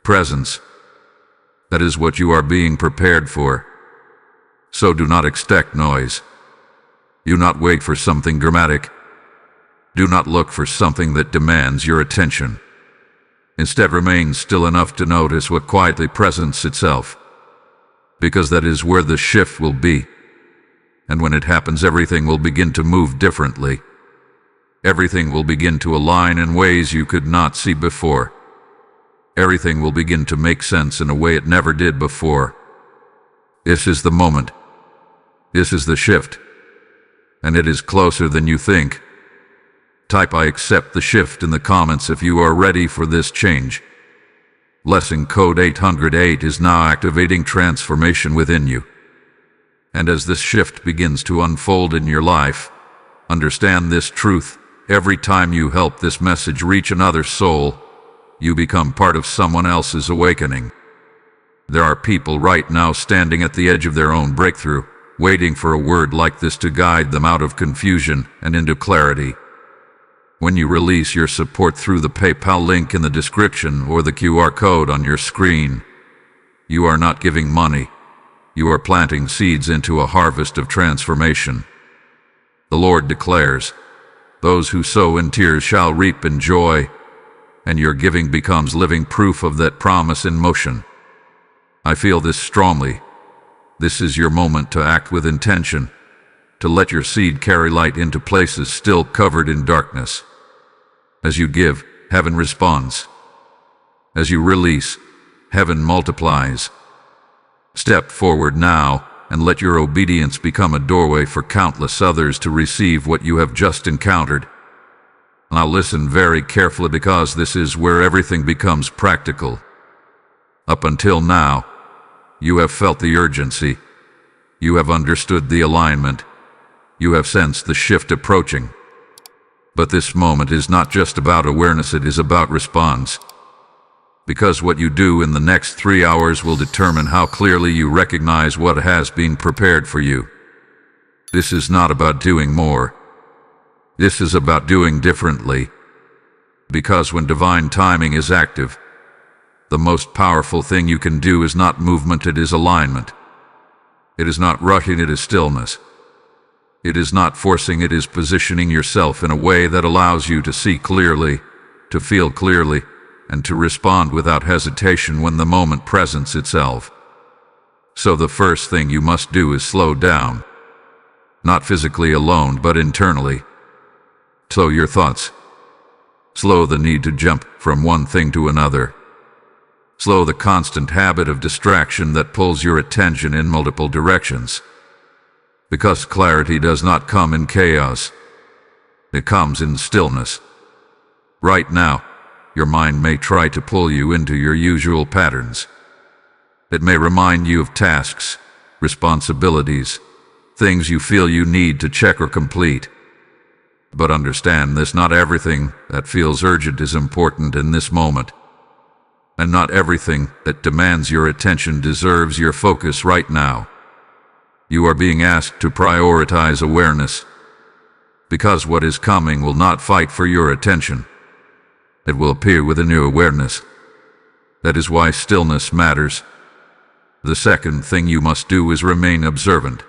Presence. That is what you are being prepared for. So do not expect noise. Do not wait for something dramatic. Do not look for something that demands your attention. Instead, remain still enough to notice what quietly presents itself. Because that is where the shift will be. And when it happens, everything will begin to move differently. Everything will begin to align in ways you could not see before. Everything will begin to make sense in a way it never did before. This is the moment. This is the shift. And it is closer than you think. Type "I accept the shift" in the comments if you are ready for this change. Blessing code 808 is now activating transformation within you. And as this shift begins to unfold in your life, understand this truth: every time you help this message reach another soul, you become part of someone else's awakening. There are people right now standing at the edge of their own breakthrough, waiting for a word like this to guide them out of confusion and into clarity. When you release your support through the PayPal link in the description or the QR code on your screen, you are not giving money. You are planting seeds into a harvest of transformation. The Lord declares, "Those who sow in tears shall reap in joy," and your giving becomes living proof of that promise in motion. I feel this strongly. This is your moment to act with intention, to let your seed carry light into places still covered in darkness. As you give, heaven responds. As you release, heaven multiplies. Step forward now and let your obedience become a doorway for countless others to receive what you have just encountered. Now listen very carefully, because this is where everything becomes practical. Up until now, you have felt the urgency. You have understood the alignment. You have sensed the shift approaching. But this moment is not just about awareness, it is about response. Because what you do in the next 3 hours will determine how clearly you recognize what has been prepared for you. This is not about doing more. This is about doing differently. Because when divine timing is active, the most powerful thing you can do is not movement, it is alignment. It is not rushing, it is stillness. It is not forcing, it is positioning yourself in a way that allows you to see clearly, to feel clearly, and to respond without hesitation when the moment presents itself. So the first thing you must do is slow down. Not physically alone, but internally. Slow your thoughts. Slow the need to jump from one thing to another. Slow the constant habit of distraction that pulls your attention in multiple directions. Because clarity does not come in chaos. It comes in stillness. Right now, your mind may try to pull you into your usual patterns. It may remind you of tasks, responsibilities, things you feel you need to check or complete. But understand this: not everything that feels urgent is important in this moment. And not everything that demands your attention deserves your focus right now. You are being asked to prioritize awareness. Because what is coming will not fight for your attention. It will appear with a new awareness. That is why stillness matters. The second thing you must do is remain observant.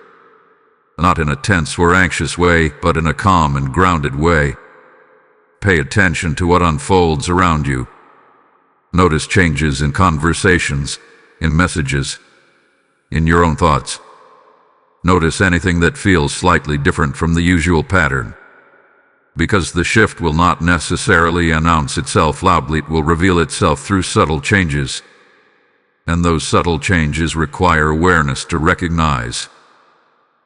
Not in a tense or anxious way, but in a calm and grounded way. Pay attention to what unfolds around you. Notice changes in conversations, in messages, in your own thoughts. Notice anything that feels slightly different from the usual pattern. Because the shift will not necessarily announce itself loudly, it will reveal itself through subtle changes. And those subtle changes require awareness to recognize.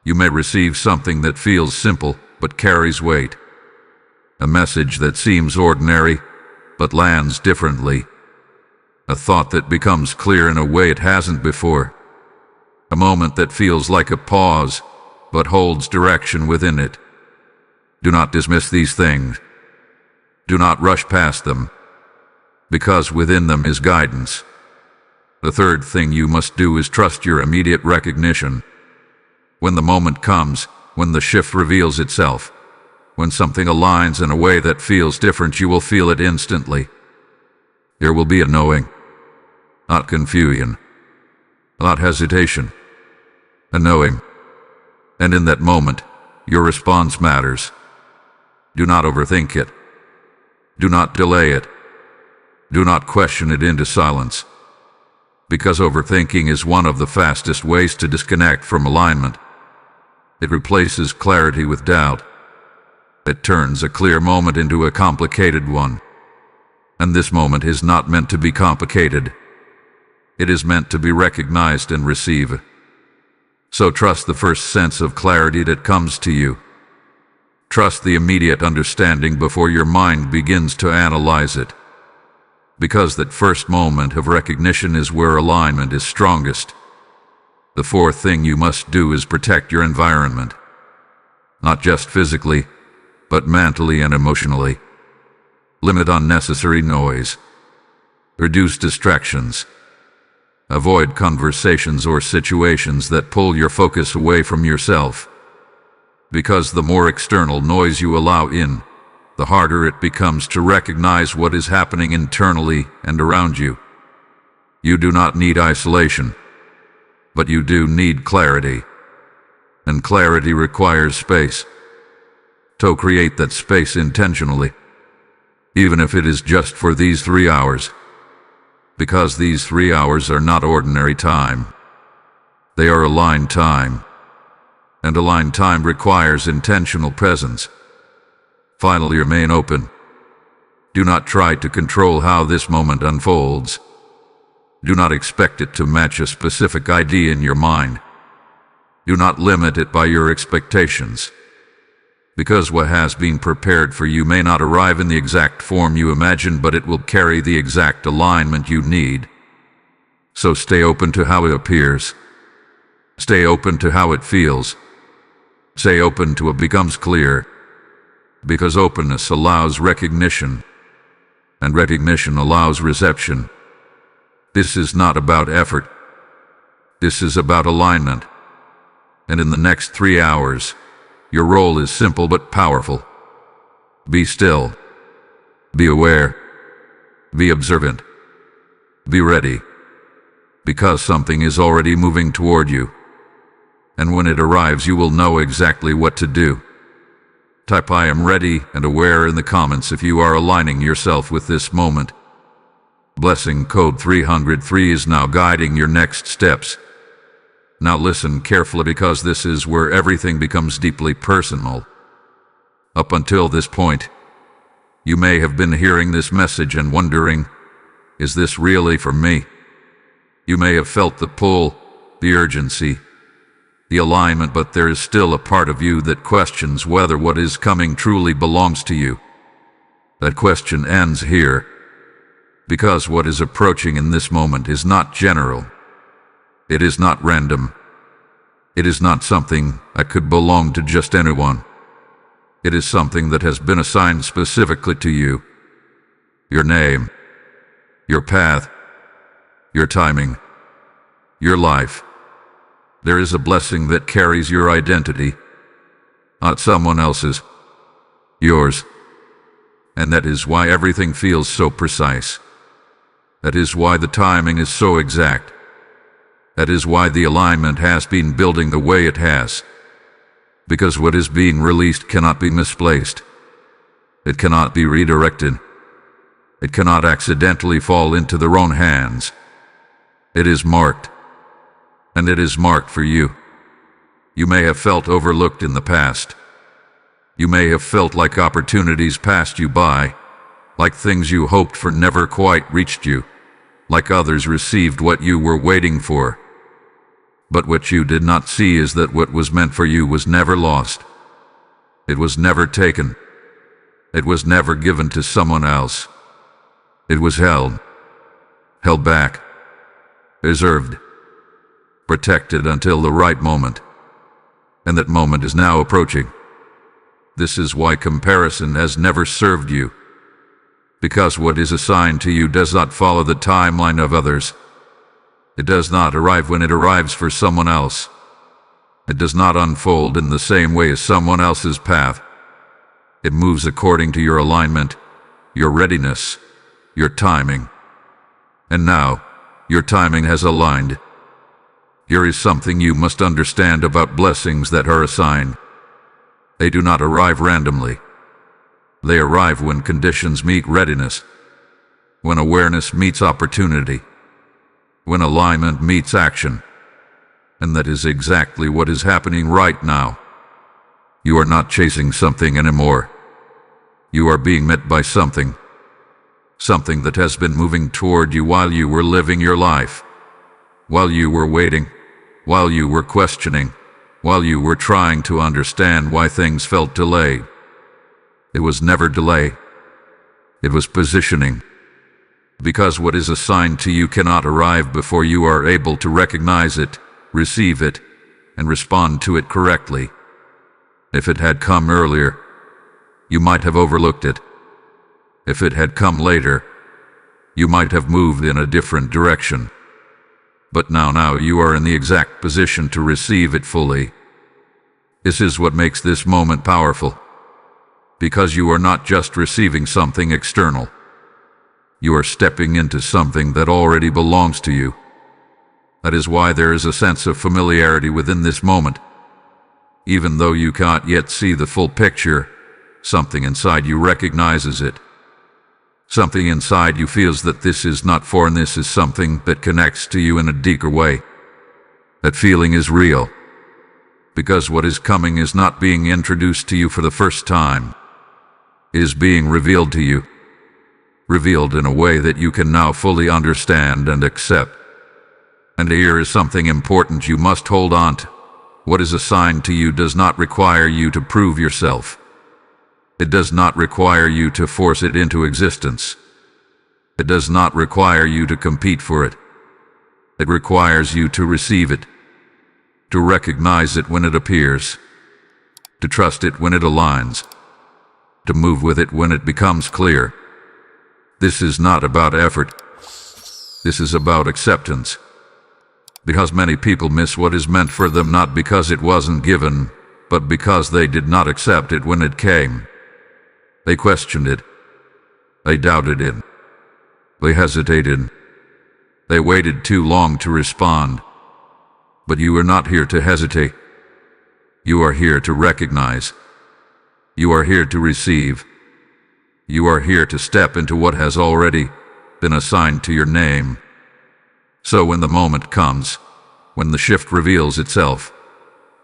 You may receive something that feels simple but carries weight. A message that seems ordinary but lands differently. A thought that becomes clear in a way it hasn't before. A moment that feels like a pause but holds direction within it. Do not dismiss these things. Do not rush past them, because within them is guidance. The third thing you must do is trust your immediate recognition. When the moment comes, when the shift reveals itself, when something aligns in a way that feels different, you will feel it instantly. There will be a knowing, not confusion, not hesitation, a knowing. And in that moment, your response matters. Do not overthink it. Do not delay it. Do not question it into silence. Because overthinking is one of the fastest ways to disconnect from alignment. It replaces clarity with doubt. It turns a clear moment into a complicated one. And this moment is not meant to be complicated. It is meant to be recognized and received. So trust the first sense of clarity that comes to you. Trust the immediate understanding before your mind begins to analyze it. Because that first moment of recognition is where alignment is strongest. The fourth thing you must do is protect your environment. Not just physically, but mentally and emotionally. Limit unnecessary noise. Reduce distractions. Avoid conversations or situations that pull your focus away from yourself. Because the more external noise you allow in, the harder it becomes to recognize what is happening internally and around you. You do not need isolation, but you do need clarity. And clarity requires space. So create that space intentionally, even if it is just for these 3 hours. Because these 3 hours are not ordinary time. They are aligned time. And aligned time requires intentional presence. Finally, remain open. Do not try to control how this moment unfolds. Do not expect it to match a specific idea in your mind. Do not limit it by your expectations. Because what has been prepared for you may not arrive in the exact form you imagine, but it will carry the exact alignment you need. So stay open to how it appears. Stay open to how it feels. Stay open to what becomes clear. Because openness allows recognition, and recognition allows reception. This is not about effort. This is about alignment. And in the next 3 hours, your role is simple but powerful. Be still. Be aware. Be observant. Be ready. Because something is already moving toward you. And when it arrives, you will know exactly what to do. Type "I am ready" and aware in the comments if you are aligning yourself with this moment. Blessing code 303 is now guiding your next steps. Now listen carefully, because this is where everything becomes deeply personal. Up until this point, you may have been hearing this message and wondering, is this really for me? You may have felt the pull, the urgency, the alignment, but there is still a part of you that questions whether what is coming truly belongs to you. That question ends here, because what is approaching in this moment is not general. It is not random. It is not something that could belong to just anyone. It is something that has been assigned specifically to you. Your name, your path, your timing, your life. There is a blessing that carries your identity, not someone else's, yours. And that is why everything feels so precise. That is why the timing is so exact. That is why the alignment has been building the way it has. Because what is being released cannot be misplaced. It cannot be redirected. It cannot accidentally fall into the wrong hands. It is marked. And it is marked for you. You may have felt overlooked in the past. You may have felt like opportunities passed you by, like things you hoped for never quite reached you, like others received what you were waiting for. But what you did not see is that what was meant for you was never lost. It was never taken. It was never given to someone else. It was held back, reserved, protected until the right moment. And that moment is now approaching. This is why comparison has never served you. Because what is assigned to you does not follow the timeline of others. It does not arrive when it arrives for someone else. It does not unfold in the same way as someone else's path. It moves according to your alignment, your readiness, your timing. And now, your timing has aligned. Here is something you must understand about blessings that are assigned. They do not arrive randomly. They arrive when conditions meet readiness, when awareness meets opportunity, when alignment meets action. And that is exactly what is happening right now. You are not chasing something anymore. You are being met by something that has been moving toward you while you were living your life, while you were waiting, while you were questioning, while you were trying to understand why things felt delayed. It was never delay. It was positioning. Because what is assigned to you cannot arrive before you are able to recognize it, receive it, and respond to it correctly. If it had come earlier, you might have overlooked it. If it had come later, you might have moved in a different direction. But now you are in the exact position to receive it fully. This is what makes this moment powerful. Because you are not just receiving something external. You are stepping into something that already belongs to you. That is why there is a sense of familiarity within this moment. Even though you can't yet see the full picture, something inside you recognizes it. Something inside you feels that this is not foreign, this is something that connects to you in a deeper way. That feeling is real. Because what is coming is not being introduced to you for the first time. It is being revealed to you. Revealed in a way that you can now fully understand and accept. And here is something important you must hold on to. What is assigned to you does not require you to prove yourself. It does not require you to force it into existence. It does not require you to compete for it. It requires you to receive it, to recognize it when it appears, to trust it when it aligns, to move with it when it becomes clear. This is not about effort. This is about acceptance. Because many people miss what is meant for them not because it wasn't given, but because they did not accept it when it came. They questioned it. They doubted it. They hesitated. They waited too long to respond. But you are not here to hesitate. You are here to recognize. You are here to receive. You are here to step into what has already been assigned to your name. So when the moment comes, when the shift reveals itself,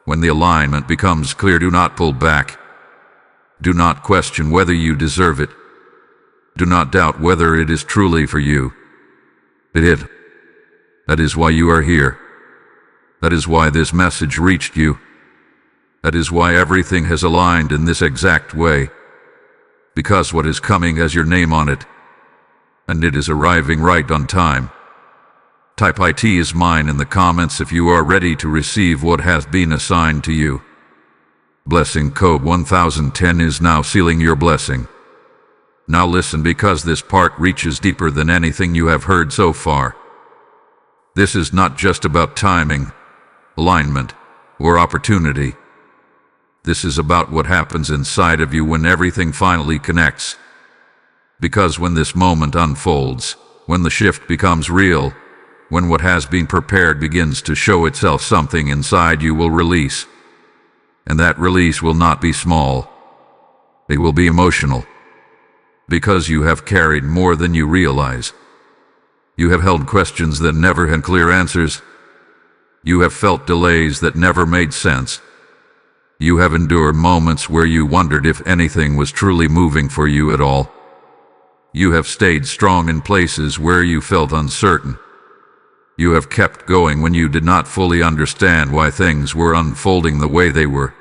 when the alignment becomes clear, do not pull back. Do not question whether you deserve it. Do not doubt whether it is truly for you. That is why you are here. That is why this message reached you. That is why everything has aligned in this exact way. Because what is coming has your name on it, and it is arriving right on time. Type "IT is mine" in the comments if you are ready to receive what has been assigned to you. Blessing code 1010 is now sealing your blessing. Now listen, because this part reaches deeper than anything you have heard so far. This is not just about timing, alignment, or opportunity. This is about what happens inside of you when everything finally connects. Because when this moment unfolds, when the shift becomes real, when what has been prepared begins to show itself, something inside you will release. And that release will not be small. It will be emotional. Because you have carried more than you realize. You have held questions that never had clear answers. You have felt delays that never made sense. You have endured moments where you wondered if anything was truly moving for you at all. You have stayed strong in places where you felt uncertain. You have kept going when you did not fully understand why things were unfolding the way they were.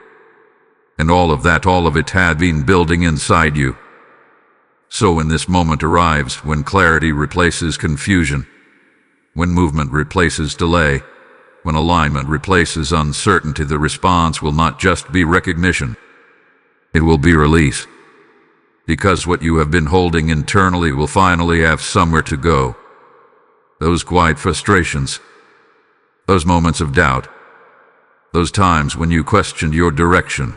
And all of it had been building inside you. So when this moment arrives, when clarity replaces confusion, when movement replaces delay, when alignment replaces uncertainty, the response will not just be recognition. It will be release. Because what you have been holding internally will finally have somewhere to go. Those quiet frustrations, those moments of doubt, those times when you questioned your direction,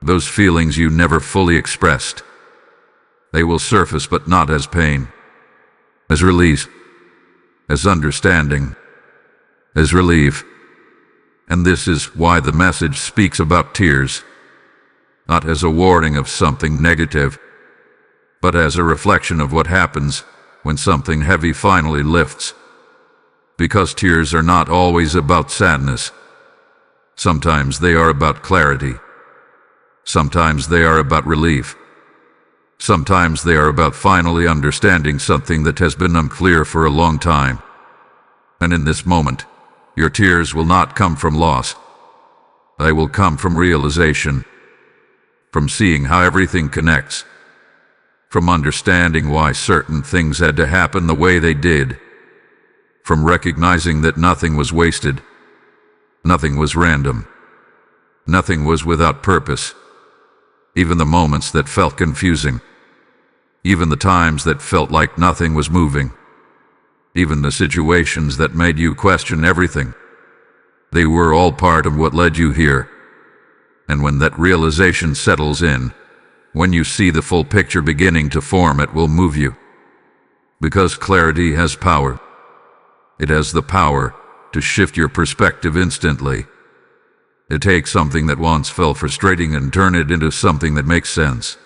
those feelings you never fully expressed, they will surface, but not as pain, as release, as understanding, as relief. And this is why the message speaks about tears, not as a warning of something negative, but as a reflection of what happens when something heavy finally lifts. Because tears are not always about sadness. Sometimes they are about clarity. Sometimes they are about relief. Sometimes they are about finally understanding something that has been unclear for a long time. And in this moment, your tears will not come from loss. They will come from realization, from seeing how everything connects, from understanding why certain things had to happen the way they did, from recognizing that nothing was wasted, nothing was random, nothing was without purpose. Even the moments that felt confusing, even the times that felt like nothing was moving, even the situations that made you question everything, they were all part of what led you here. And when that realization settles in, when you see the full picture beginning to form, it will move you. Because clarity has power. It has the power to shift your perspective instantly. It takes something that once felt frustrating and turn it into something that makes sense.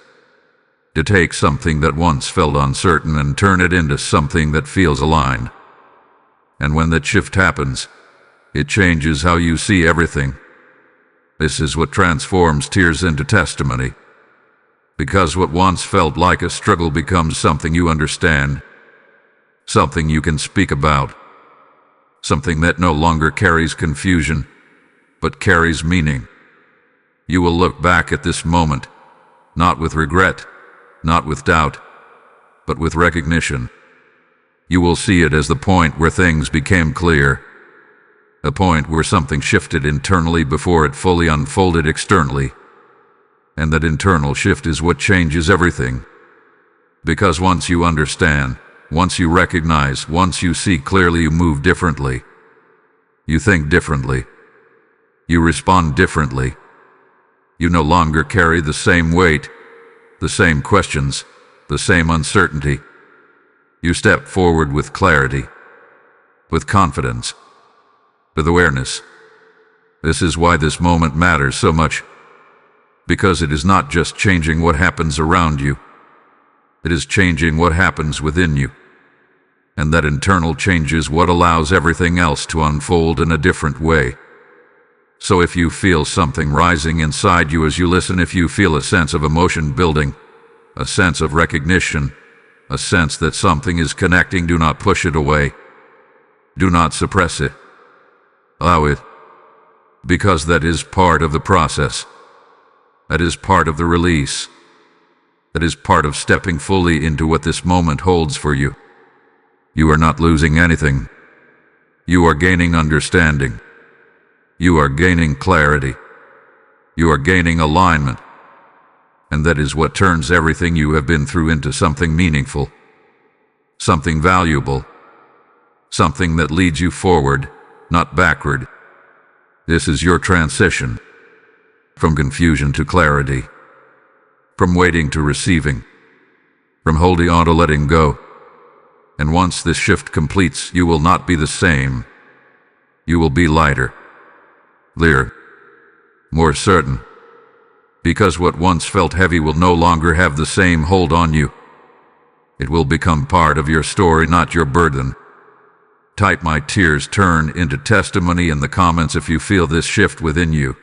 To take something that once felt uncertain and turn it into something that feels aligned. And when that shift happens, it changes how you see everything. This is what transforms tears into testimony. Because what once felt like a struggle becomes something you understand, something you can speak about, something that no longer carries confusion, but carries meaning. You will look back at this moment, not with regret, not with doubt, but with recognition. You will see it as the point where things became clear, a point where something shifted internally before it fully unfolded externally. And that internal shift is what changes everything. Because once you understand, once you recognize, once you see clearly, you move differently. You think differently. You respond differently. You no longer carry the same weight, the same questions, the same uncertainty. You step forward with clarity, with confidence, with awareness. This is why this moment matters so much. Because it is not just changing what happens around you. It is changing what happens within you. And that internal change is what allows everything else to unfold in a different way. So if you feel something rising inside you as you listen, if you feel a sense of emotion building, a sense of recognition, a sense that something is connecting, do not push it away. Do not suppress it. Allow it. Because that is part of the process. That is part of the release. That is part of stepping fully into what this moment holds for you. You are not losing anything. You are gaining understanding. You are gaining clarity. You are gaining alignment. And that is what turns everything you have been through into something meaningful, something valuable, something that leads you forward, not backward. This is your transition. From confusion to clarity, from waiting to receiving, from holding on to letting go. And once this shift completes, you will not be the same. You will be lighter, clearer, more certain. Because what once felt heavy will no longer have the same hold on you. It will become part of your story, not your burden. Type "my tears turn into testimony" in the comments if you feel this shift within you.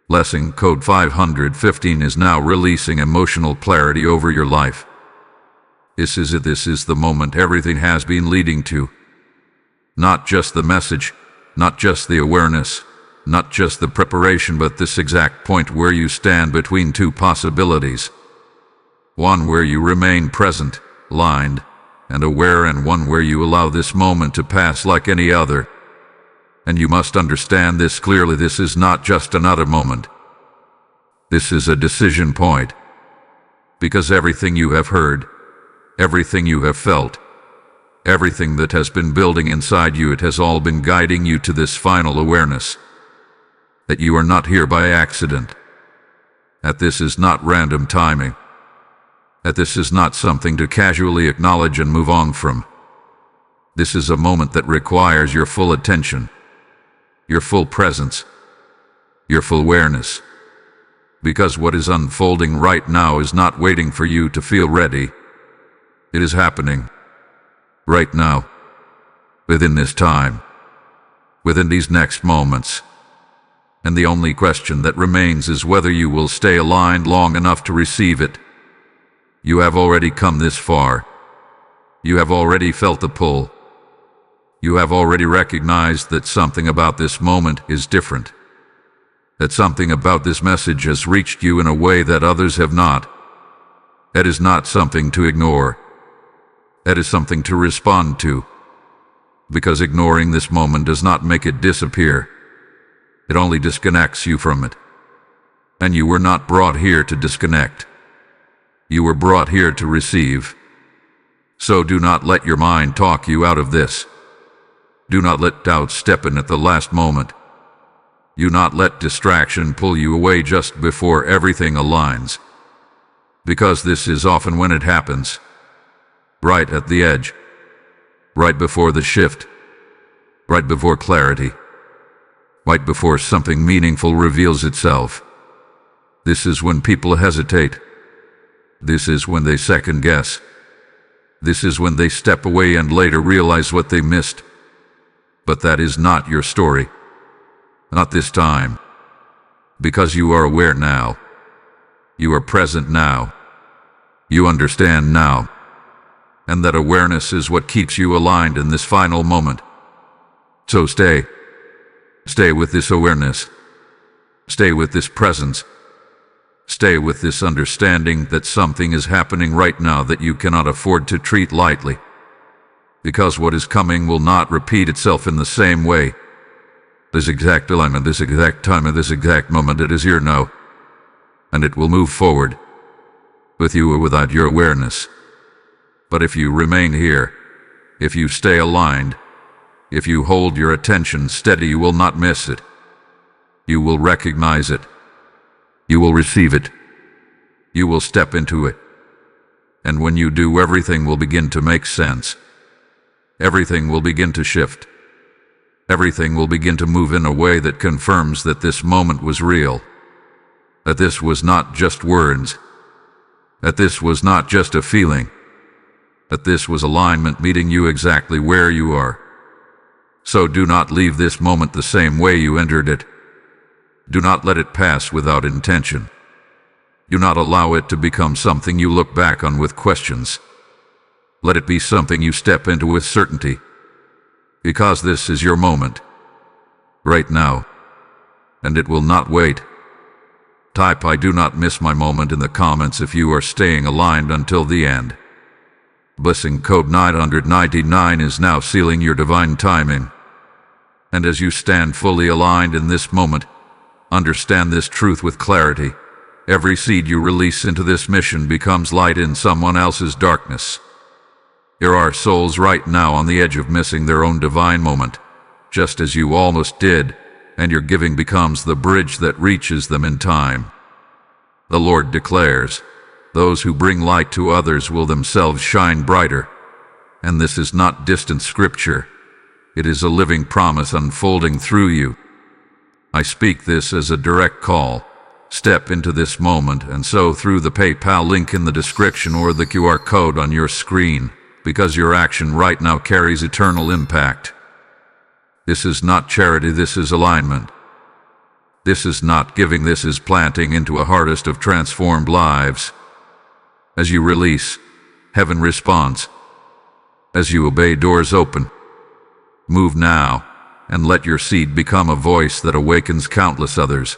Lesson code 515 is now releasing emotional clarity over your life. This is it. This is the moment everything has been leading to. Not just the message, not just the awareness, not just the preparation, but this exact point where you stand between two possibilities. One where you remain present, aligned, and aware, and one where you allow this moment to pass like any other. And you must understand this clearly. This is not just another moment. This is a decision point. Because everything you have heard, everything you have felt, everything that has been building inside you, it has all been guiding you to this final awareness. That you are not here by accident. That this is not random timing. That this is not something to casually acknowledge and move on from. This is a moment that requires your full attention, your full presence, your full awareness. Because what is unfolding right now is not waiting for you to feel ready. It is happening right now, within this time, within these next moments. And the only question that remains is whether you will stay aligned long enough to receive it. You have already come this far. You have already felt the pull. You have already recognized that something about this moment is different. That something about this message has reached you in a way that others have not. That is not something to ignore. That is something to respond to. Because ignoring this moment does not make it disappear. It only disconnects you from it. And you were not brought here to disconnect. You were brought here to receive. So do not let your mind talk you out of this. Do not let doubt step in at the last moment. Do not let distraction pull you away just before everything aligns. Because this is often when it happens. Right at the edge. Right before the shift. Right before clarity. Right before something meaningful reveals itself. This is when people hesitate. This is when they second guess. This is when they step away and later realize what they missed. But that is not your story. Not this time. Because you are aware now. You are present now. You understand now. And that awareness is what keeps you aligned in this final moment. So stay. Stay with this awareness. Stay with this presence. Stay with this understanding that something is happening right now that you cannot afford to treat lightly, because what is coming will not repeat itself in the same way. This exact alignment, this exact time, and this exact moment, it is here now, and it will move forward, with you or without your awareness. But if you remain here, if you stay aligned, if you hold your attention steady, you will not miss it. You will recognize it. You will receive it. You will step into it. And when you do, everything will begin to make sense. Everything will begin to shift. Everything will begin to move in a way that confirms that this moment was real. That this was not just words. That this was not just a feeling. That this was alignment meeting you exactly where you are. So do not leave this moment the same way you entered it. Do not let it pass without intention. Do not allow it to become something you look back on with questions. Let it be something you step into with certainty. Because this is your moment. Right now. And it will not wait. Type "I do not miss my moment" in the comments if you are staying aligned until the end. Blessing code 999 is now sealing your divine timing. And as you stand fully aligned in this moment, understand this truth with clarity. Every seed you release into this mission becomes light in someone else's darkness. There are souls right now on the edge of missing their own divine moment, just as you almost did, and your giving becomes the bridge that reaches them in time. The Lord declares, "Those who bring light to others will themselves shine brighter." And this is not distant scripture. It is a living promise unfolding through you. I speak this as a direct call. Step into this moment and sow through the PayPal link in the description or the QR code on your screen, because your action right now carries eternal impact. This is not charity, this is alignment. This is not giving, this is planting into a harvest of transformed lives. As you release, heaven responds. As you obey, doors open. Move now, and let your seed become a voice that awakens countless others.